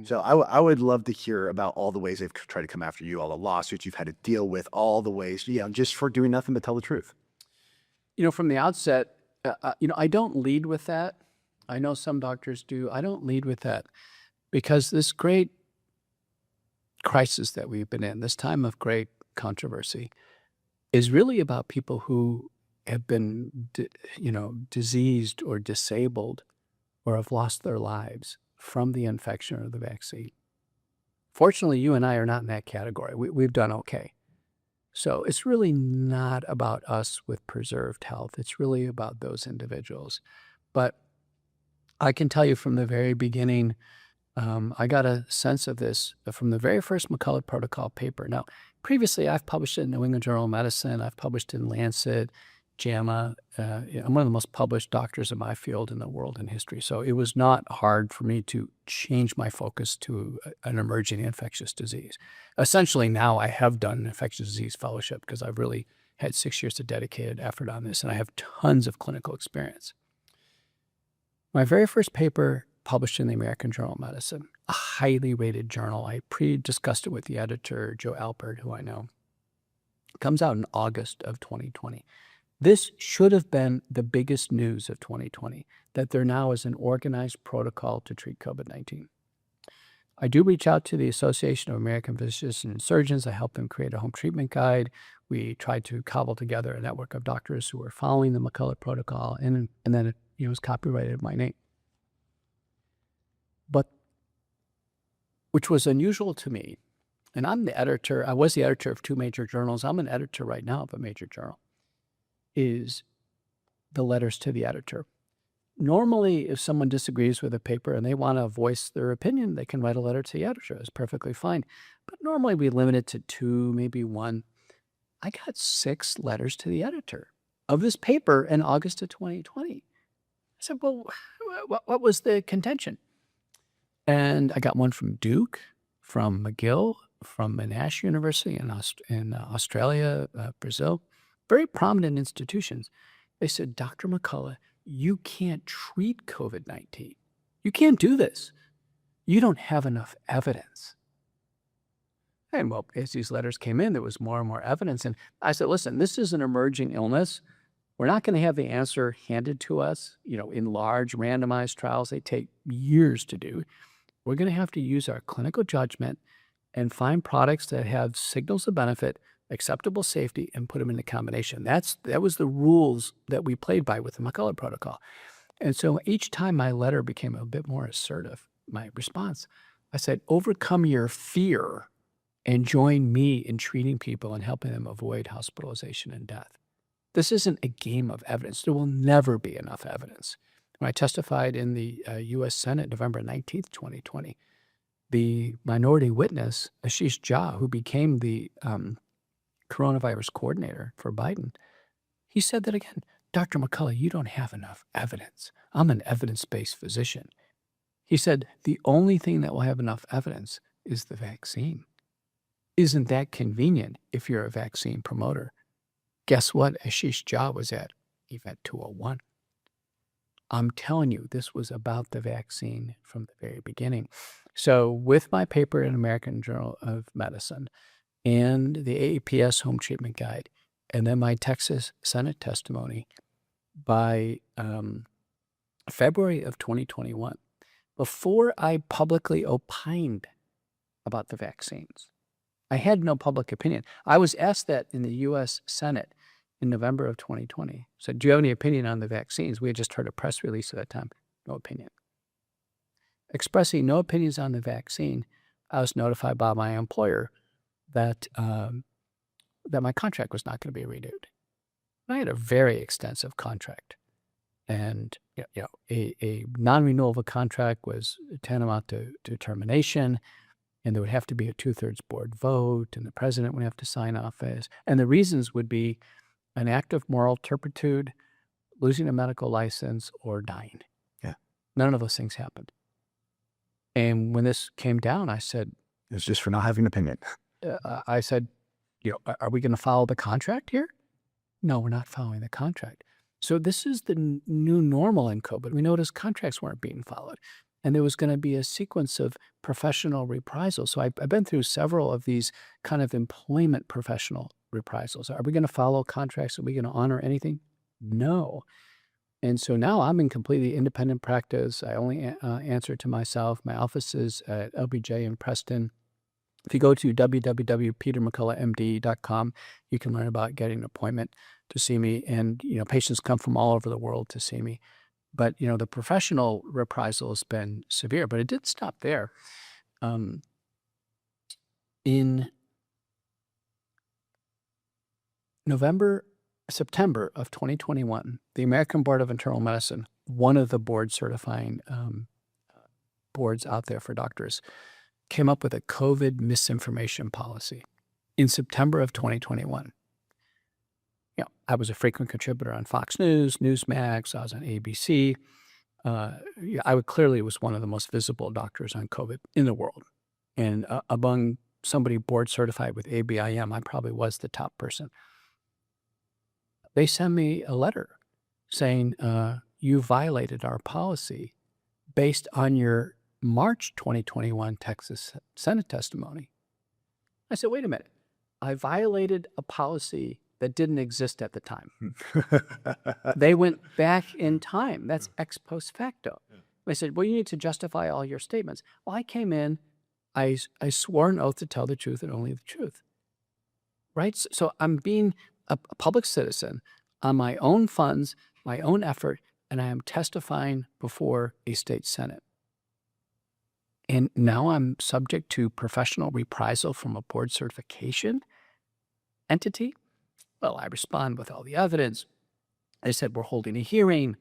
So I would love to hear about all the ways they've tried to come after you, all the lawsuits you've had to deal with, all the ways, just for doing nothing but tell the truth. From the outset, I don't lead with that. I know some doctors do. I don't lead with that because this great crisis that we've been in, this time of great controversy, is really about people who have been, diseased or disabled or have lost their lives from the infection or the vaccine. Fortunately, you and I are not in that category. We've done okay. So it's really not about us with preserved health. It's really about those individuals. But I can tell you from the very beginning, I got a sense of this from the very first McCullough protocol paper. Now, previously, I've published it in New England Journal of Medicine. I've published in Lancet, JAMA. I'm one of the most published doctors in my field in the world in history. So it was not hard for me to change my focus to an emerging infectious disease. Essentially, now I have done an infectious disease fellowship because I've really had 6 years of dedicated effort on this, and I have tons of clinical experience. My very first paper published in the American Journal of Medicine, a highly rated journal. I pre-discussed it with the editor, Joe Alpert, who I know. It comes out in August of 2020. This should have been the biggest news of 2020, that there now is an organized protocol to treat COVID-19. I do reach out to the Association of American Physicians and Surgeons. I help them create a home treatment guide. We tried to cobble together a network of doctors who were following the McCullough protocol, and then it was copyrighted in my name. But, which was unusual to me, and I'm the editor, I was the editor of 2 major journals. I'm an editor right now of a major journal, is the letters to the editor. Normally, if someone disagrees with a paper and they want to voice their opinion, they can write a letter to the editor. It's perfectly fine. But normally we limit it to 2, maybe 1. I got 6 letters to the editor of this paper in August of 2020. I said, well, what was the contention? And I got one from Duke, from McGill, from Monash University in Australia, Brazil, very prominent institutions. They said, Dr. McCullough, you can't treat COVID-19. You can't do this. You don't have enough evidence. And well, as these letters came in, there was more and more evidence. And I said, listen, this is an emerging illness. We're not going to have the answer handed to us, in large randomized trials. They take years to do. We're going to have to use our clinical judgment and find products that have signals of benefit, acceptable safety, and put them in the combination. That was the rules that we played by with the McCullough protocol. And so each time my letter became a bit more assertive, my response, I said, overcome your fear and join me in treating people and helping them avoid hospitalization and death. This isn't a game of evidence. There will never be enough evidence. When I testified in the U.S. Senate November 19th, 2020, the minority witness, Ashish Jha, who became the coronavirus coordinator for Biden, he said that again, Dr. McCullough, you don't have enough evidence. I'm an evidence-based physician. He said, the only thing that will have enough evidence is the vaccine. Isn't that convenient if you're a vaccine promoter? Guess what? Ashish Jha was at Event 201. I'm telling you, this was about the vaccine from the very beginning. So with my paper in American Journal of Medicine and the AAPS home treatment guide, and then my Texas Senate testimony by February of 2021, before I publicly opined about the vaccines, I had no public opinion. I was asked that in the U.S. Senate in November of 2020. So, do you have any opinion on the vaccines? We had just heard a press release at that time. No opinion. Expressing no opinions on the vaccine, I was notified by my employer that that my contract was not going to be renewed. I had a very extensive contract, and a non-renewal of a contract was tantamount to termination. And there would have to be a 2/3 board vote, and the president would have to sign off as. And the reasons would be an act of moral turpitude, losing a medical license, or dying. Yeah. None of those things happened. And when this came down, I said, It's just for not having an opinion. I said, are we going to follow the contract here? No, we're not following the contract. So this is the new normal in COVID. We noticed contracts weren't being followed. And there was going to be a sequence of professional reprisals. So I've been through several of these kind of employment professional reprisals. Are we going to follow contracts? Are we going to honor anything? No. And so now I'm in completely independent practice. I only answer to myself. My office is at LBJ in Preston. If you go to www.petermcculloughmd.com, you can learn about getting an appointment to see me. And, patients come from all over the world to see me. But, the professional reprisal has been severe, but it didn't stop there. In September of 2021, the American Board of Internal Medicine, one of the board certifying boards out there for doctors, came up with a COVID misinformation policy in September of 2021. I was a frequent contributor on Fox News, Newsmax, I was on ABC. I clearly was one of the most visible doctors on COVID in the world. And among somebody board certified with ABIM, I probably was the top person. They sent me a letter saying, you violated our policy based on your March 2021 Texas Senate testimony. I said, wait a minute. I violated a policy that didn't exist at the time. They went back in time. That's ex post facto. They said, well, you need to justify all your statements. Well, I came in, I swore an oath to tell the truth and only the truth. Right? So I'm being a public citizen on my own funds, my own effort, and I am testifying before a state senate. And now I'm subject to professional reprisal from a board certification entity. Well, I respond with all the evidence. They said, we're holding a hearing,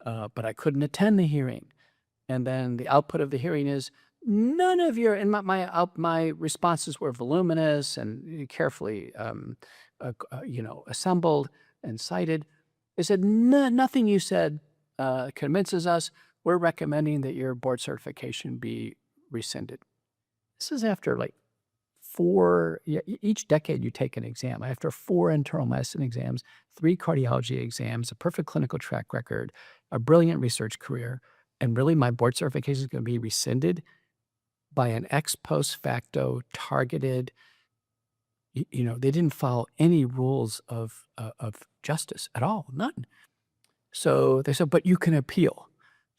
but I couldn't attend the hearing. And then the output of the hearing is none of your, and my responses were voluminous and carefully, assembled and cited. They said, nothing you said convinces us. We're recommending that your board certification be rescinded. This is after each decade you take an exam. After 4 internal medicine exams, 3 cardiology exams, a perfect clinical track record, a brilliant research career, and really my board certification is going to be rescinded. by an ex post facto targeted, they didn't follow any rules of justice at all, none. So they said, but you can appeal.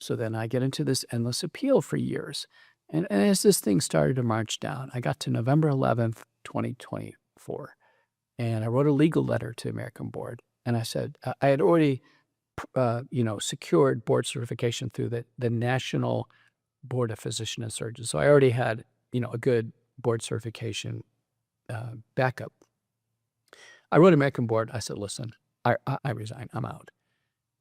So then I get into this endless appeal for years. And as this thing started to march down, I got to November 11th, 2024. And I wrote a legal letter to the American Board. And I said, I had already, secured board certification through the National Board of Physicians and Surgeons. So I already had, a good board certification backup. I wrote American Board. I said, listen, I resign. I'm out.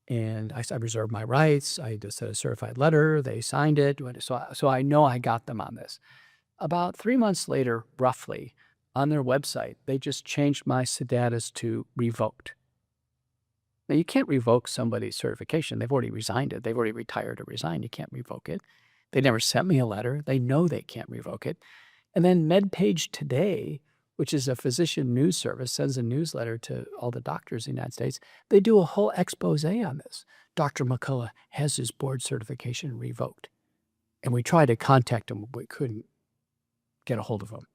And I reserved my rights. I just said a certified letter. They signed it. So I know I got them on this. About 3 months later, roughly, on their website, they just changed my status to revoked. Now, you can't revoke somebody's certification. They've already resigned it. They've already retired or resigned. You can't revoke it. They never sent me a letter. They know they can't revoke it. And then MedPage Today, which is a physician news service, sends a newsletter to all the doctors in the United States. They do a whole expose on this. Dr. McCullough has his board certification revoked. And we tried to contact him, but we couldn't get a hold of him.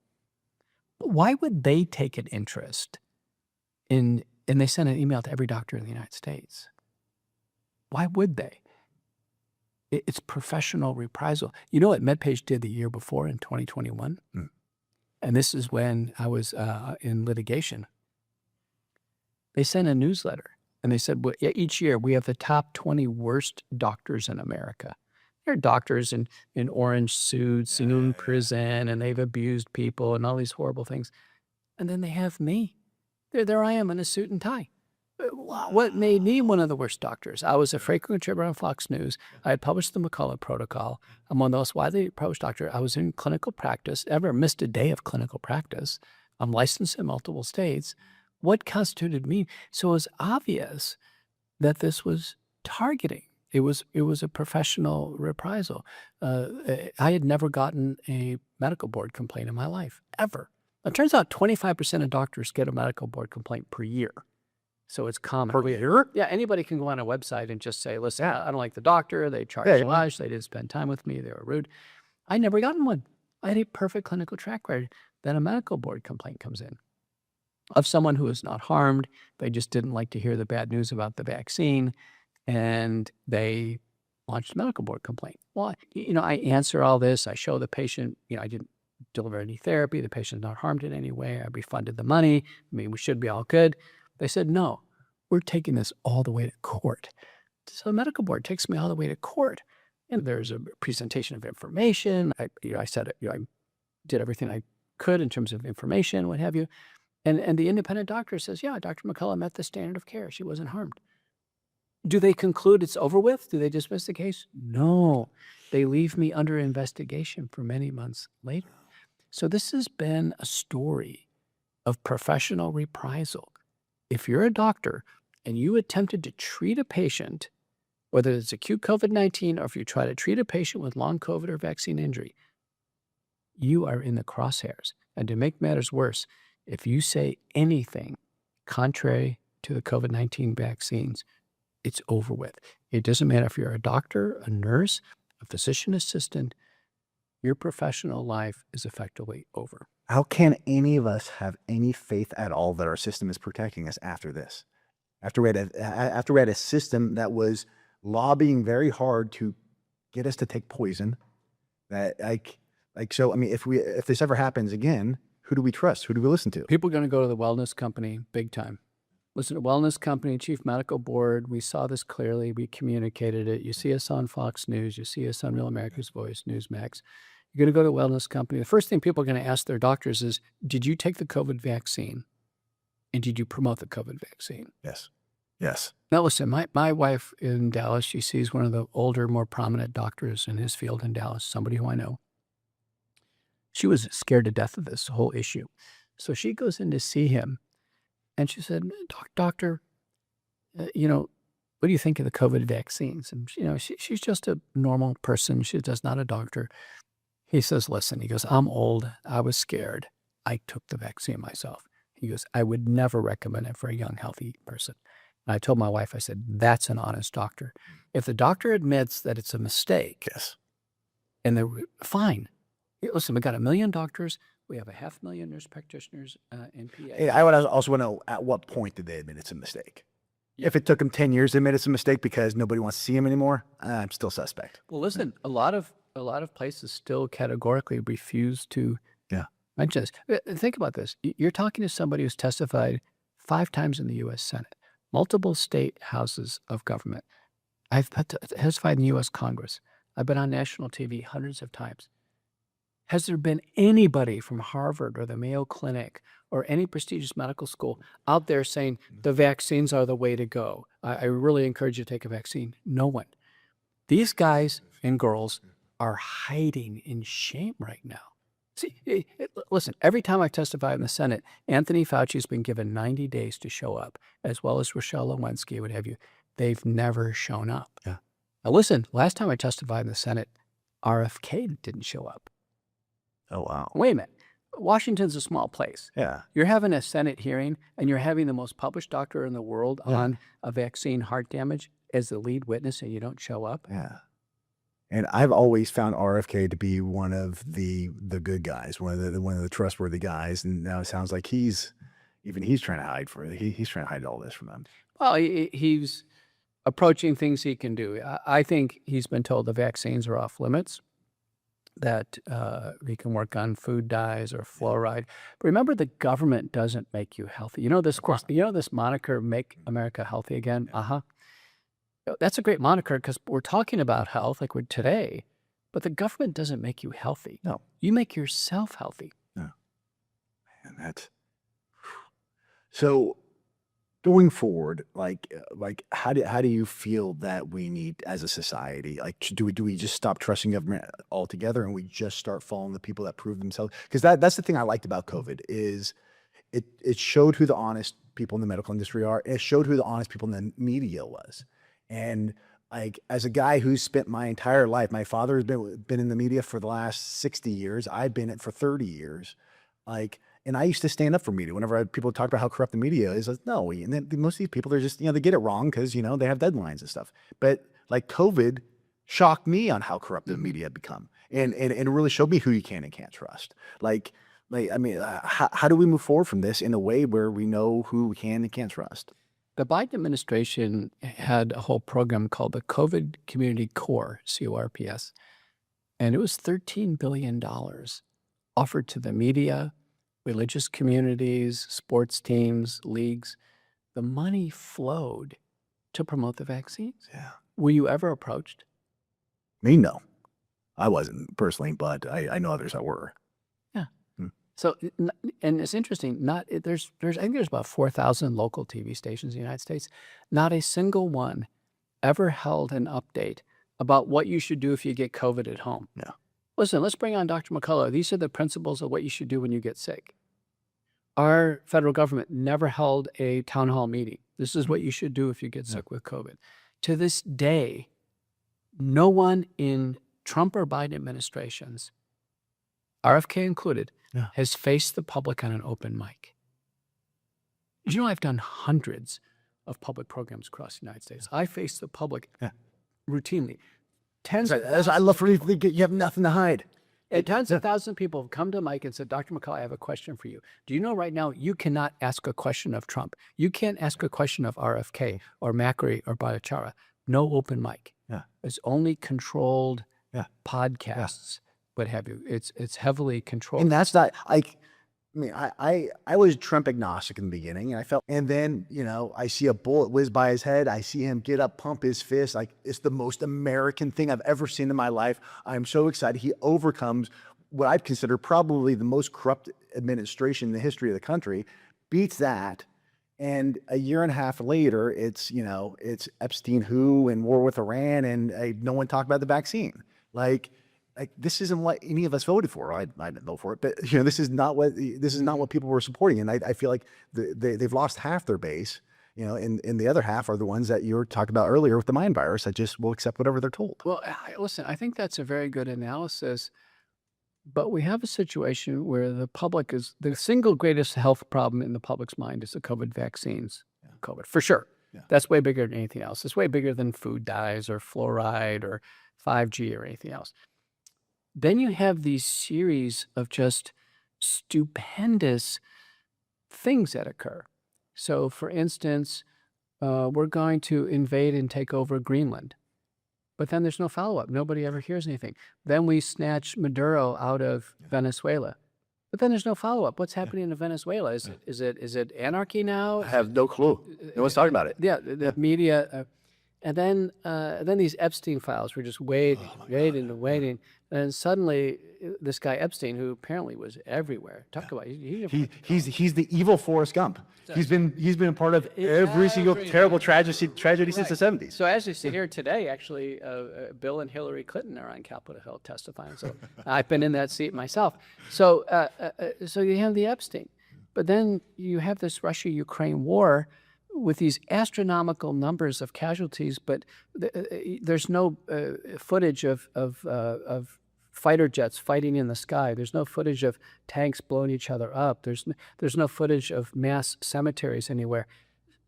But why would they take an interest in, and they send an email to every doctor in the United States? Why would they? It's professional reprisal. You know what MedPage did the year before in 2021? And this is when I was in litigation. They sent a newsletter and they said, well, each year we have the top 20 worst doctors in America. They're doctors in orange suits, in prison, and they've abused people and all these horrible things. And then they have me. There I am in a suit and tie. What made me one of the worst doctors? I was a frequent contributor on Fox News. I had published the McCullough Protocol. I'm one of the most widely published doctors. I was in clinical practice, never missed a day of clinical practice. I'm licensed in multiple states. What constituted me? So it was obvious that this was targeting. It was a professional reprisal. I had never gotten a medical board complaint in my life, ever. It turns out 25% of doctors get a medical board complaint per year. So it's common. Per year? Yeah, anybody can go on a website and just say, listen, I don't like the doctor. They charged too much. They didn't spend time with me. They were rude. I never gotten one. I had a perfect clinical track record. Then a medical board complaint comes in of someone who is not harmed. They just didn't like to hear the bad news about the vaccine, and they launched a medical board complaint. Well, I answer all this. I show the patient, I didn't deliver any therapy. The patient's not harmed in any way. I refunded the money. We should be all good. They said, no, we're taking this all the way to court. So the medical board takes me all the way to court. And there's a presentation of information. I said, I did everything I could in terms of information, what have you. And the independent doctor says, yeah, Dr. McCullough met the standard of care. She wasn't harmed. Do they conclude it's over with? Do they dismiss the case? No. They leave me under investigation for many months later. So this has been a story of professional reprisal. If you're a doctor and you attempted to treat a patient, whether it's acute COVID-19 or if you try to treat a patient with long COVID or vaccine injury, you are in the crosshairs. And to make matters worse, if you say anything contrary to the COVID-19 vaccines, it's over with. It doesn't matter if you're a doctor, a nurse, a physician assistant, your professional life is effectively over. How can any of us have any faith at all that our system is protecting us after this? After we had a system that was lobbying very hard to get us to take poison, that so I mean, if this ever happens again, who do we trust? Who do we listen to? People are going to go to the wellness company big time. Listen to wellness company, chief medical board. We saw this clearly. We communicated it. You see us on Fox News. You see us on Real America's Voice, Newsmax. You're going to go to a wellness company. The first thing people are going to ask their doctors is, did you take the COVID vaccine? And did you promote the COVID vaccine? Yes. Yes. Now, listen, my wife in Dallas, she sees one of the older, more prominent doctors in his field in Dallas, somebody who I know. She was scared to death of this whole issue. So she goes in to see him, and she said, doctor, what do you think of the COVID vaccines? And, she's just a normal person. She's just not a doctor. He says, listen, he goes, I'm old. I was scared. I took the vaccine myself. He goes, I would never recommend it for a young, healthy person. And I told my wife, I said, that's an honest doctor. If the doctor admits that it's a mistake, yes, and they're fine, Listen, we got 1 million doctors. We have 500,000 nurse practitioners and PAs. I would also want to know, at what point did they admit it's a mistake? Yeah. If it took them 10 years to admit it's a mistake because nobody wants to see him anymore, I'm still suspect. Well, listen, a lot of places still categorically refuse to Yeah. mention this. Think about this. You're talking to somebody who's testified 5 times in the U.S. Senate, multiple state houses of government. I've testified in the U.S. Congress. I've been on national TV hundreds of times. Has there been anybody from Harvard or the Mayo Clinic or any prestigious medical school out there saying the vaccines are the way to go? I really encourage you to take a vaccine. No one. These guys and girls are hiding in shame right now. See, listen, every time I testify in the Senate, Anthony Fauci's been given 90 days to show up, as well as Rochelle Lewinsky, what have you. They've never shown up. Yeah. Now, listen, last time I testified in the Senate, RFK didn't show up. Oh, wow. Wait a minute. Washington's a small place. Yeah. You're having a Senate hearing, and you're having the most published doctor in the world Yeah. on a vaccine heart damage as the lead witness, and you don't show up? Yeah. And I've always found RFK to be one of the good guys, one of the trustworthy guys. And now it sounds like he's trying to hide he's trying to hide all this from them. Well, he's approaching things he can do. I think he's been told the vaccines are off limits, that he can work on food dyes or fluoride. But remember, the government doesn't make you healthy. You know this moniker, "Make America Healthy Again"? That's a great moniker because we're talking about health like we're today, but the government doesn't make you healthy. No. You make yourself healthy. No. Man, that's so. Going forward, like how do you feel that we need as a society? Like, do we just stop trusting government altogether and we just start following the people that prove themselves? Because that's the thing I liked about COVID is it showed who the honest people in the medical industry are. It showed who the honest people in the media was. And like, as a guy who's spent my entire life, my father has been in the media for the last 60 years. I've been in it for 30 years. Like, and I used to stand up for media whenever people talk about how corrupt the media is. Like, no, and then most of these people, they're just, they get it wrong because, they have deadlines and stuff. But like, COVID shocked me on how corrupt the media had become. And it really showed me who you can and can't trust. I mean, how do we move forward from this in a way where we know who we can and can't trust? The Biden administration had a whole program called the COVID Community Corps, CORPS, and it was $13 billion offered to the media, religious communities, sports teams, leagues. The money flowed to promote the vaccines. Yeah. Were you ever approached? Me, no. I wasn't personally, but I know others that were. Yeah. So, and it's interesting, I think there's about 4,000 local TV stations in the United States. Not a single one ever held an update about what you should do if you get COVID at home. Yeah. Listen, let's bring on Dr. McCullough. These are the principles of what you should do when you get sick. Our federal government never held a town hall meeting. This is what you should do if you get sick with COVID. To this day, no one in Trump or Biden administrations, RFK included, has faced the public on an open mic. I've done hundreds of public programs across the United States. I face the public routinely. I love for you to think you have nothing to hide. And tens of thousands of people have come to Mike and said, Dr. McCullough, I have a question for you. Do you know right now you cannot ask a question of Trump? You can't ask a question of RFK or Macri or Bhattacharya. No open mic. Yeah. It's only controlled podcasts, what have you. It's heavily controlled. And that's not like, I was Trump agnostic in the beginning, and I felt, and then, I see a bullet whiz by his head. I see him get up, pump his fist. Like, it's the most American thing I've ever seen in my life. I'm so excited. He overcomes what I'd consider probably the most corrupt administration in the history of the country, beats that. And a year and a half later, it's Epstein who and war with Iran, and no one talked about the vaccine. Like this isn't what any of us voted for. I didn't vote for it, but this is not what people were supporting. And I feel like they've lost half their base, and the other half are the ones that you were talking about earlier with the mind virus that just will accept whatever they're told. Well, listen, I think that's a very good analysis, but we have a situation where the public is the single greatest health problem in the public's mind is the COVID vaccines. COVID, for sure. Yeah. That's way bigger than anything else. It's way bigger than food dyes or fluoride or 5G or anything else. Then you have these series of just stupendous things that occur. So, for instance, we're going to invade and take over Greenland. But then there's no follow-up. Nobody ever hears anything. Then we snatch Maduro out of Venezuela. But then there's no follow-up. What's happening in Venezuela? Is it anarchy now? I have no clue. No one's talking about it. Yeah, the media. And then these Epstein files were just waiting, waiting. And suddenly this guy Epstein, who apparently was everywhere, talk about He's the evil Forrest Gump. He's been a part of every single terrible tragedy since the 70s. So as you see here today, actually, Bill and Hillary Clinton are on Capitol Hill testifying. So I've been in that seat myself. So so you have the Epstein, but then you have this Russia-Ukraine war with these astronomical numbers of casualties, but there's no footage of fighter jets fighting in the sky. There's no footage of tanks blowing each other up. There's no footage of mass cemeteries anywhere.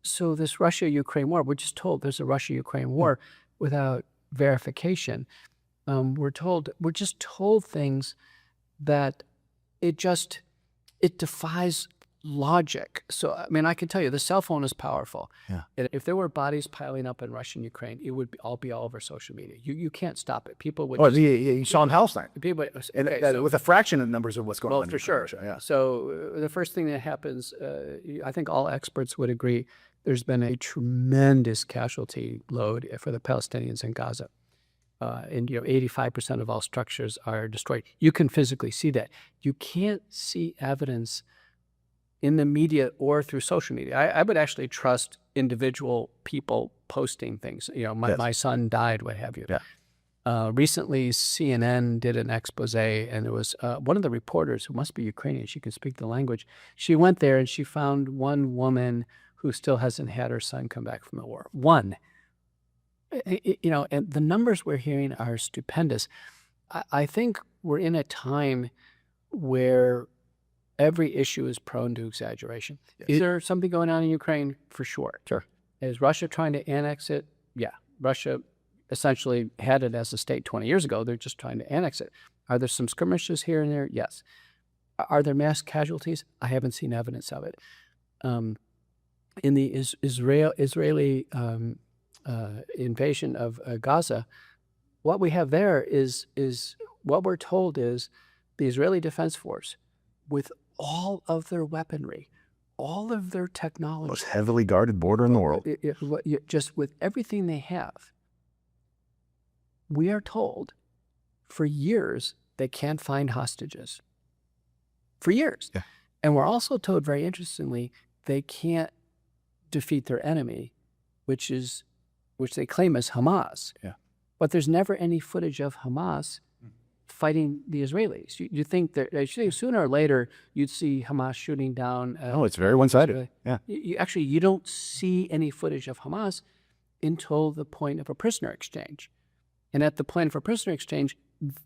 So this Russia-Ukraine war, we're just told there's a Russia-Ukraine war without verification. We're just told things that it defies logic. So, I mean, I can tell you the cell phone is powerful. Yeah. And if there were bodies piling up in Russia and Ukraine, it would be all over social media. You can't stop it. People would. Oh, you saw in Palestine. People, With a fraction of the numbers of what's going on. Well, for sure. Russia, yeah. So the first thing that happens, I think all experts would agree, there's been a tremendous casualty load for the Palestinians in Gaza. And 85% of all structures are destroyed. You can physically see that. You can't see evidence in the media or through social media. I would actually trust individual people posting things. My son died, what have you. Yeah. Recently, CNN did an expose, and it was one of the reporters, who must be Ukrainian, she can speak the language. She went there and she found one woman who still hasn't had her son come back from the war. One. And the numbers we're hearing are stupendous. I think we're in a time where every issue is prone to exaggeration. Yes. Is there something going on in Ukraine? For sure. Sure. Is Russia trying to annex it? Yeah. Russia essentially had it as a state 20 years ago. They're just trying to annex it. Are there some skirmishes here and there? Yes. Are there mass casualties? I haven't seen evidence of it. In the Israeli invasion of Gaza, what we have there is what we're told is the Israeli Defense Force, with all of their weaponry, all of their technology, most heavily guarded border in the world, just with everything they have, we are told for years they can't find hostages. For years. Yeah. And we're also told, very interestingly, they can't defeat their enemy, which they claim is Hamas. Yeah. But there's never any footage of Hamas fighting the Israelis. You think that sooner or later you'd see Hamas shooting down. Oh, it's very one-sided. Yeah. You don't see any footage of Hamas until the point of a prisoner exchange. And at the point of a prisoner exchange,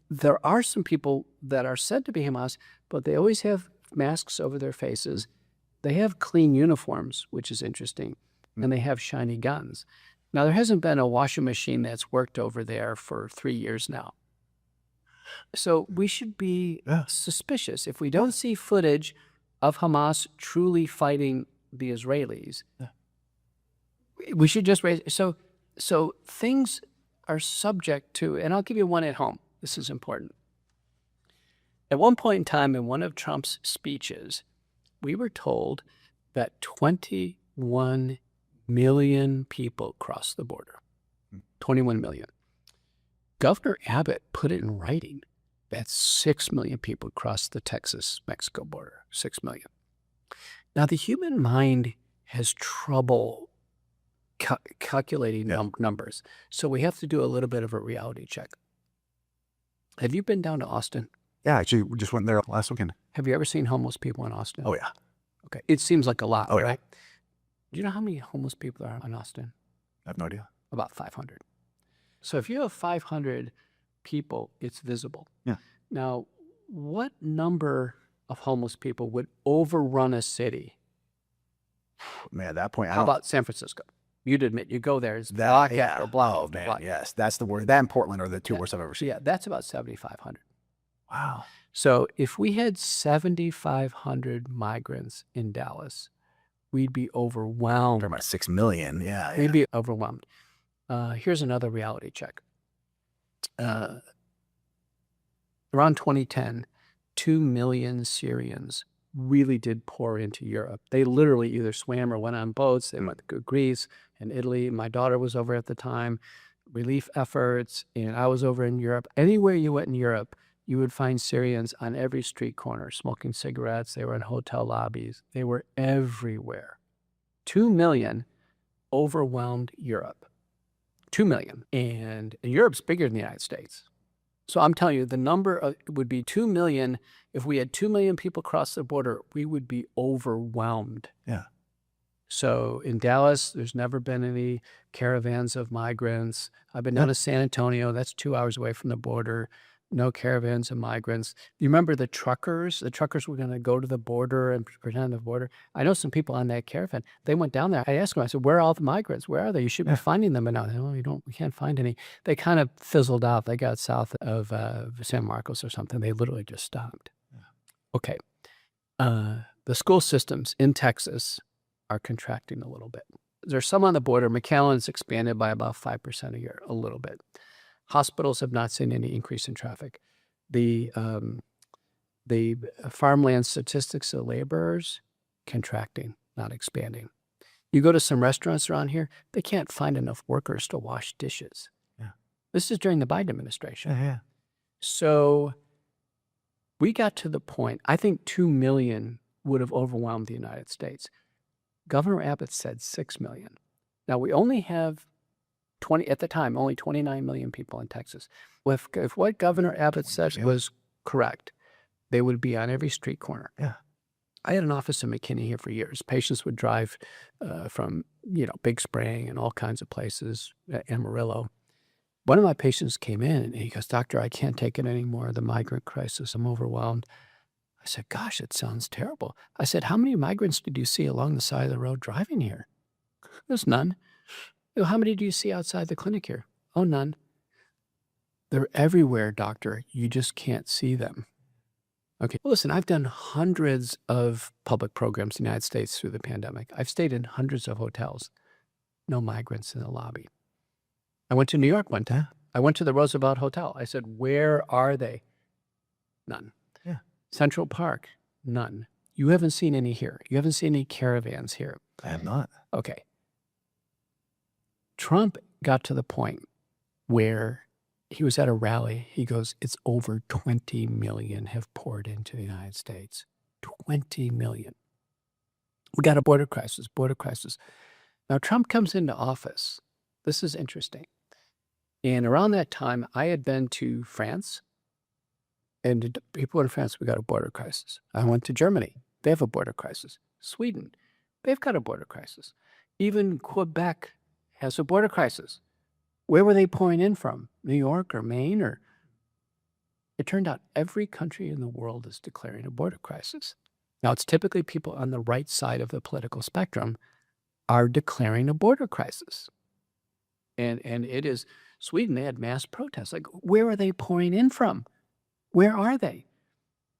there are some people that are said to be Hamas, but they always have masks over their faces. They have clean uniforms, which is interesting, and they have shiny guns. Now, there hasn't been a washing machine that's worked over there for 3 years now. So we should be suspicious. If we don't see footage of Hamas truly fighting the Israelis, we should just raise. So things are subject to, and I'll give you one at home. This is important. At one point in time, in one of Trump's speeches, we were told that 21 million people crossed the border. 21 million. Governor Abbott put it in writing that 6 million people crossed the Texas-Mexico border. 6 million. Now, the human mind has trouble calculating numbers, so we have to do a little bit of a reality check. Have you been down to Austin? Yeah, actually, we just went there last weekend. Have you ever seen homeless people in Austin? Oh, yeah. Okay. It seems like a lot, Oh, yeah. right? Do you know how many homeless people are in Austin? I have no idea. About 500. So if you have 500 people, it's visible. Yeah. Now, what number of homeless people would overrun a city? Man, at that point, How about San Francisco? You'd admit, you go there, it's block after block. Oh, man, yes. That's the word. That and Portland are the two worst I've ever seen. Yeah, that's about 7,500. Wow. So if we had 7,500 migrants in Dallas, we'd be overwhelmed. Talking about 6 million. Yeah. We'd be overwhelmed. Here's another reality check. Around 2010, 2 million Syrians really did pour into Europe. They literally either swam or went on boats. They went to Greece and Italy. My daughter was over at the time, relief efforts, and I was over in Europe. Anywhere you went in Europe, you would find Syrians on every street corner smoking cigarettes. They were in hotel lobbies. They were everywhere. 2 million overwhelmed Europe. 2 million. And Europe's bigger than the United States. So I'm telling you, the number would be 2 million. If we had 2 million people cross the border, we would be overwhelmed. Yeah. So in Dallas, there's never been any caravans of migrants. I've been down to San Antonio. That's 2 hours away from the border. No caravans of migrants. You remember the truckers? The truckers were going to go to the border and pretend the border. I know some people on that caravan. They went down there. I asked them, I said, where are all the migrants? Where are they? You should be finding them. And now, well, we can't find any. They kind of fizzled out. They got south of San Marcos or something. They literally just stopped. Yeah. Okay. The school systems in Texas are contracting a little bit. There's some on the border. McAllen's expanded by about 5% a year, a little bit. Hospitals have not seen any increase in traffic. The farmland statistics of laborers, contracting, not expanding. You go to some restaurants around here, they can't find enough workers to wash dishes. Yeah. This is during the Biden administration. Yeah. So we got to the point, I think 2 million would have overwhelmed the United States. Governor Abbott said 6 million. Now we only have at the time, only 29 million people in Texas. If what Governor Abbott said was correct, they would be on every street corner. Yeah. I had an office in McKinney here for years. Patients would drive from, Big Spring and all kinds of places, Amarillo. One of my patients came in and he goes, "Doctor, I can't take it anymore, the migrant crisis. I'm overwhelmed." I said, "Gosh, it sounds terrible." I said, "How many migrants did you see along the side of the road driving here?" "There's none." "How many do you see outside the clinic here?" "Oh, none." "They're everywhere, doctor. You just can't see them." Okay, well, listen, I've done hundreds of public programs in the United States through the pandemic. I've stayed in hundreds of hotels. No migrants in the lobby. I went to New York one time. I went to the Roosevelt Hotel. I said, "Where are they?" None. Yeah. Central Park, none. You haven't seen any here. You haven't seen any caravans here. I have not. Okay. Trump got to the point where he was at a rally. He goes, "It's over 20 million have poured into the United States. 20 million. We got a border crisis. Now, Trump comes into office. This is interesting. And around that time, I had been to France. And people in France, we got a border crisis. I went to Germany. They have a border crisis. Sweden, they've got a border crisis. Even Quebec has a border crisis. Where were they pouring in from? New York or Maine? Or it turned out every country in the world is declaring a border crisis. Now, it's typically people on the right side of the political spectrum are declaring a border crisis. And it is Sweden, they had mass protests. Like, where are they pouring in from? Where are they?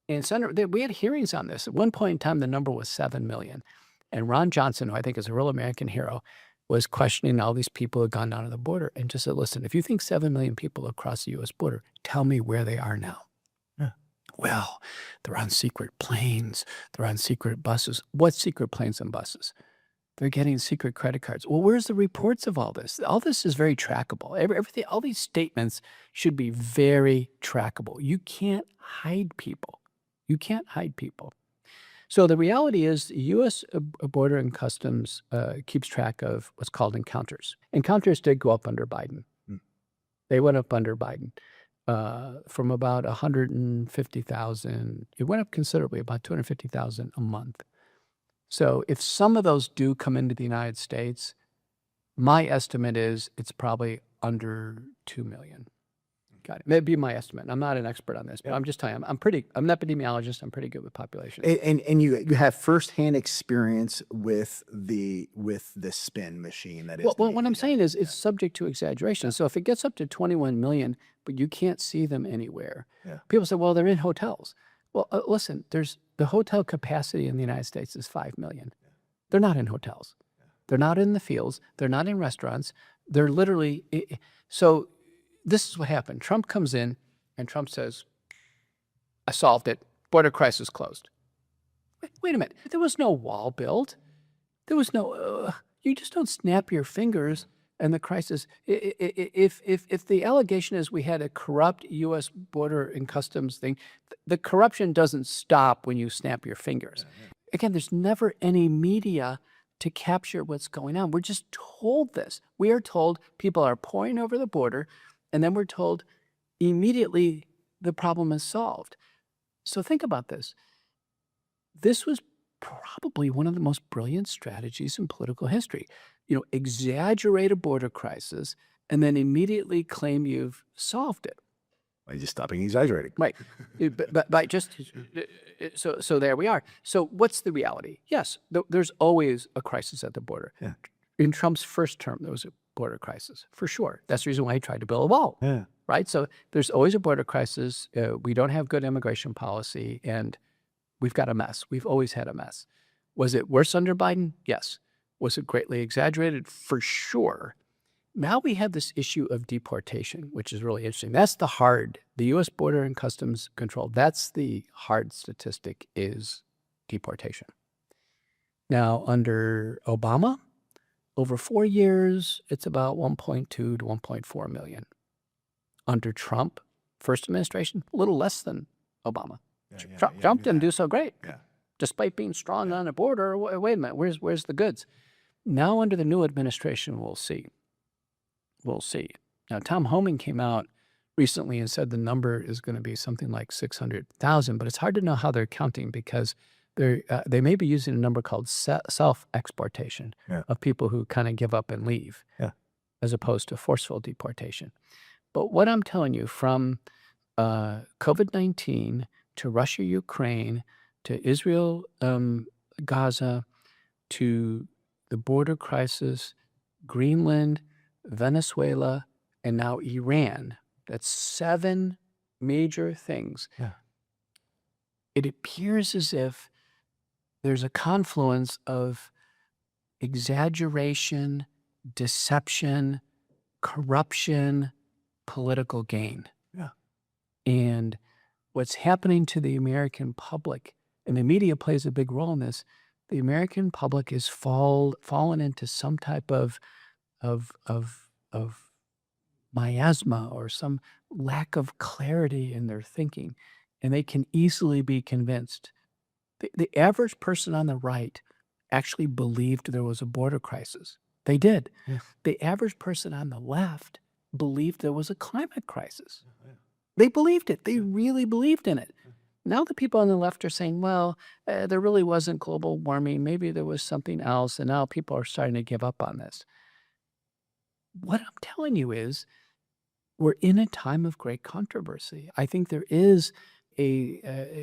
And Senator, we had hearings on this. At one point in time, the number was 7 million. And Ron Johnson, who I think is a real American hero, was questioning all these people who had gone down to the border and just said, "Listen, if you think 7 million people across the U.S. border, tell me where they are now." Yeah. "Well, they're on secret planes. They're on secret buses." What secret planes and buses? "They're getting secret credit cards." Well, where's the reports of all this? All this is very trackable. Everything, all these statements should be very trackable. You can't hide people. You can't hide people. So the reality is the U.S. Border and Customs keeps track of what's called encounters. Encounters did go up under Biden. They went up under Biden from about 150,000. It went up considerably, about 250,000 a month. So if some of those do come into the United States, my estimate is it's probably under 2 million. Got it. That'd be my estimate. I'm not an expert on this, but I'm just telling you, I'm an epidemiologist. I'm pretty good with population. And you have firsthand experience with the spin machine that is. Well, what I'm saying is it's subject to exaggeration. So if it gets up to 21 million, but you can't see them anywhere, people say, well, they're in hotels. Well, listen, the hotel capacity in the United States is 5 million. They're not in hotels. They're not in the fields. They're not in restaurants. They're literally, so this is what happened. Trump comes in and Trump says, I solved it. Border crisis closed. Wait a minute. There was no wall built. There was no, you just don't snap your fingers and the crisis. If the allegation is we had a corrupt U.S. border and customs thing, the corruption doesn't stop when you snap your fingers. Again, there's never any media to capture what's going on. We're just told this. We are told people are pouring over the border, and then we're told immediately the problem is solved. So think about this. This was probably one of the most brilliant strategies in political history. Exaggerate a border crisis and then immediately claim you've solved it. By just stopping exaggerating. Right. But just, so there we are. So what's the reality? Yes, there's always a crisis at the border. Yeah. In Trump's first term, there was a border crisis, for sure. That's the reason why he tried to build a wall. Yeah. Right? So there's always a border crisis. We don't have good immigration policy, and we've got a mess. We've always had a mess. Was it worse under Biden? Yes. Was it greatly exaggerated? For sure. Now we have this issue of deportation, which is really interesting. That's the U.S. Border and Customs Control, that's the hard statistic, is deportation. Now, under Obama, over 4 years, it's about 1.2 to 1.4 million. Under Trump, first administration, a little less than Obama. Trump didn't do so great. Despite being strong on the border, wait a minute, where's the goods? Now under the new administration, we'll see. We'll see. Now, Tom Homan came out recently and said the number is going to be something like 600,000, but it's hard to know how they're counting because they may be using a number called self-exportation of people who kind of give up and leave as opposed to forceful deportation. But what I'm telling you, from COVID-19 to Russia, Ukraine, to Israel, Gaza, to the border crisis, Greenland, Venezuela, and now Iran. That's 7 major things. It appears as if there's a confluence of exaggeration, deception, corruption, political gain. And what's happening to the American public, and the media plays a big role in this, the American public is fallen into some type of miasma or some lack of clarity in their thinking, and they can easily be convinced. The average person on the right actually believed there was a border crisis. They did. The average person on the left believed there was a climate crisis. They believed it. They really believed in it. Now the people on the left are saying, well, there really wasn't global warming. Maybe there was something else, and now people are starting to give up on this. What I'm telling you is we're in a time of great controversy. I think there is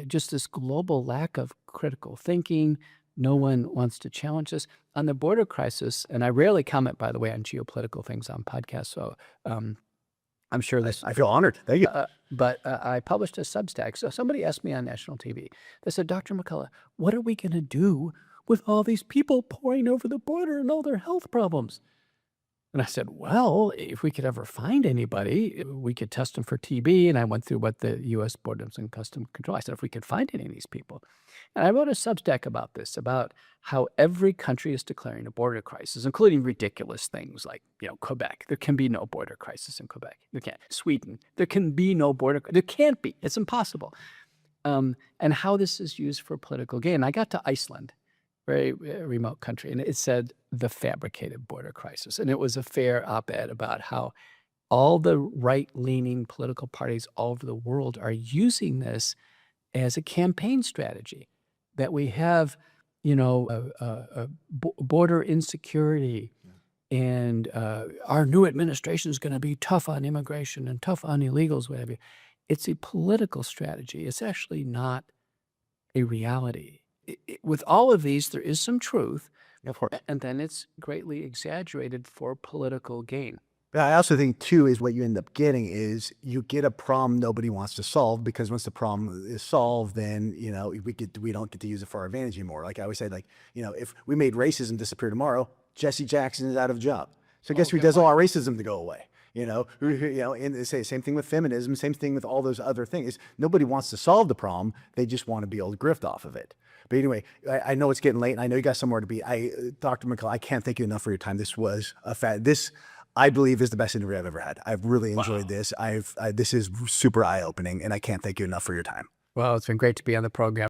just this global lack of critical thinking. No one wants to challenge this. On the border crisis, and I rarely comment, by the way, on geopolitical things on podcasts, so I'm sure this... I feel honored. Thank you. But I published a Substack. So somebody asked me on national TV, they said, Dr. McCullough, what are we going to do with all these people pouring over the border and all their health problems? And I said, well, if we could ever find anybody, we could test them for TB. And I went through what the U.S. Borders and Customs Control. I said, if we could find any of these people. And I wrote a Substack about this, about how every country is declaring a border crisis, including ridiculous things like, Quebec. There can be no border crisis in Quebec. There can't. Sweden. There can be no border. There can't be. It's impossible. And how this is used for political gain. I got to Iceland, very remote country, and it said the fabricated border crisis. And it was a fair op-ed about how all the right-leaning political parties all over the world are using this as a campaign strategy, that we have, border insecurity, and our new administration is going to be tough on immigration and tough on illegals, what have you. It's a political strategy. It's actually not a reality. With all of these, there is some truth, Of course. and then it's greatly exaggerated for political gain. But I also think too is what you end up getting is you get a problem nobody wants to solve, because once the problem is solved, then we don't get to use it for our advantage anymore. Like I always say, like if we made racism disappear tomorrow, Jesse Jackson is out of a job. So guess who does all our racism to go away? And they say same thing with feminism, same thing with all those other things. Nobody wants to solve the problem; they just want to be able to grift off of it. But anyway, I know it's getting late, and I know you got somewhere to be. Dr. McCullough, I can't thank you enough for your time. This was this, I believe, is the best interview I've ever had. I've really enjoyed this. This is super eye-opening, and I can't thank you enough for your time. Well, it's been great to be on the program.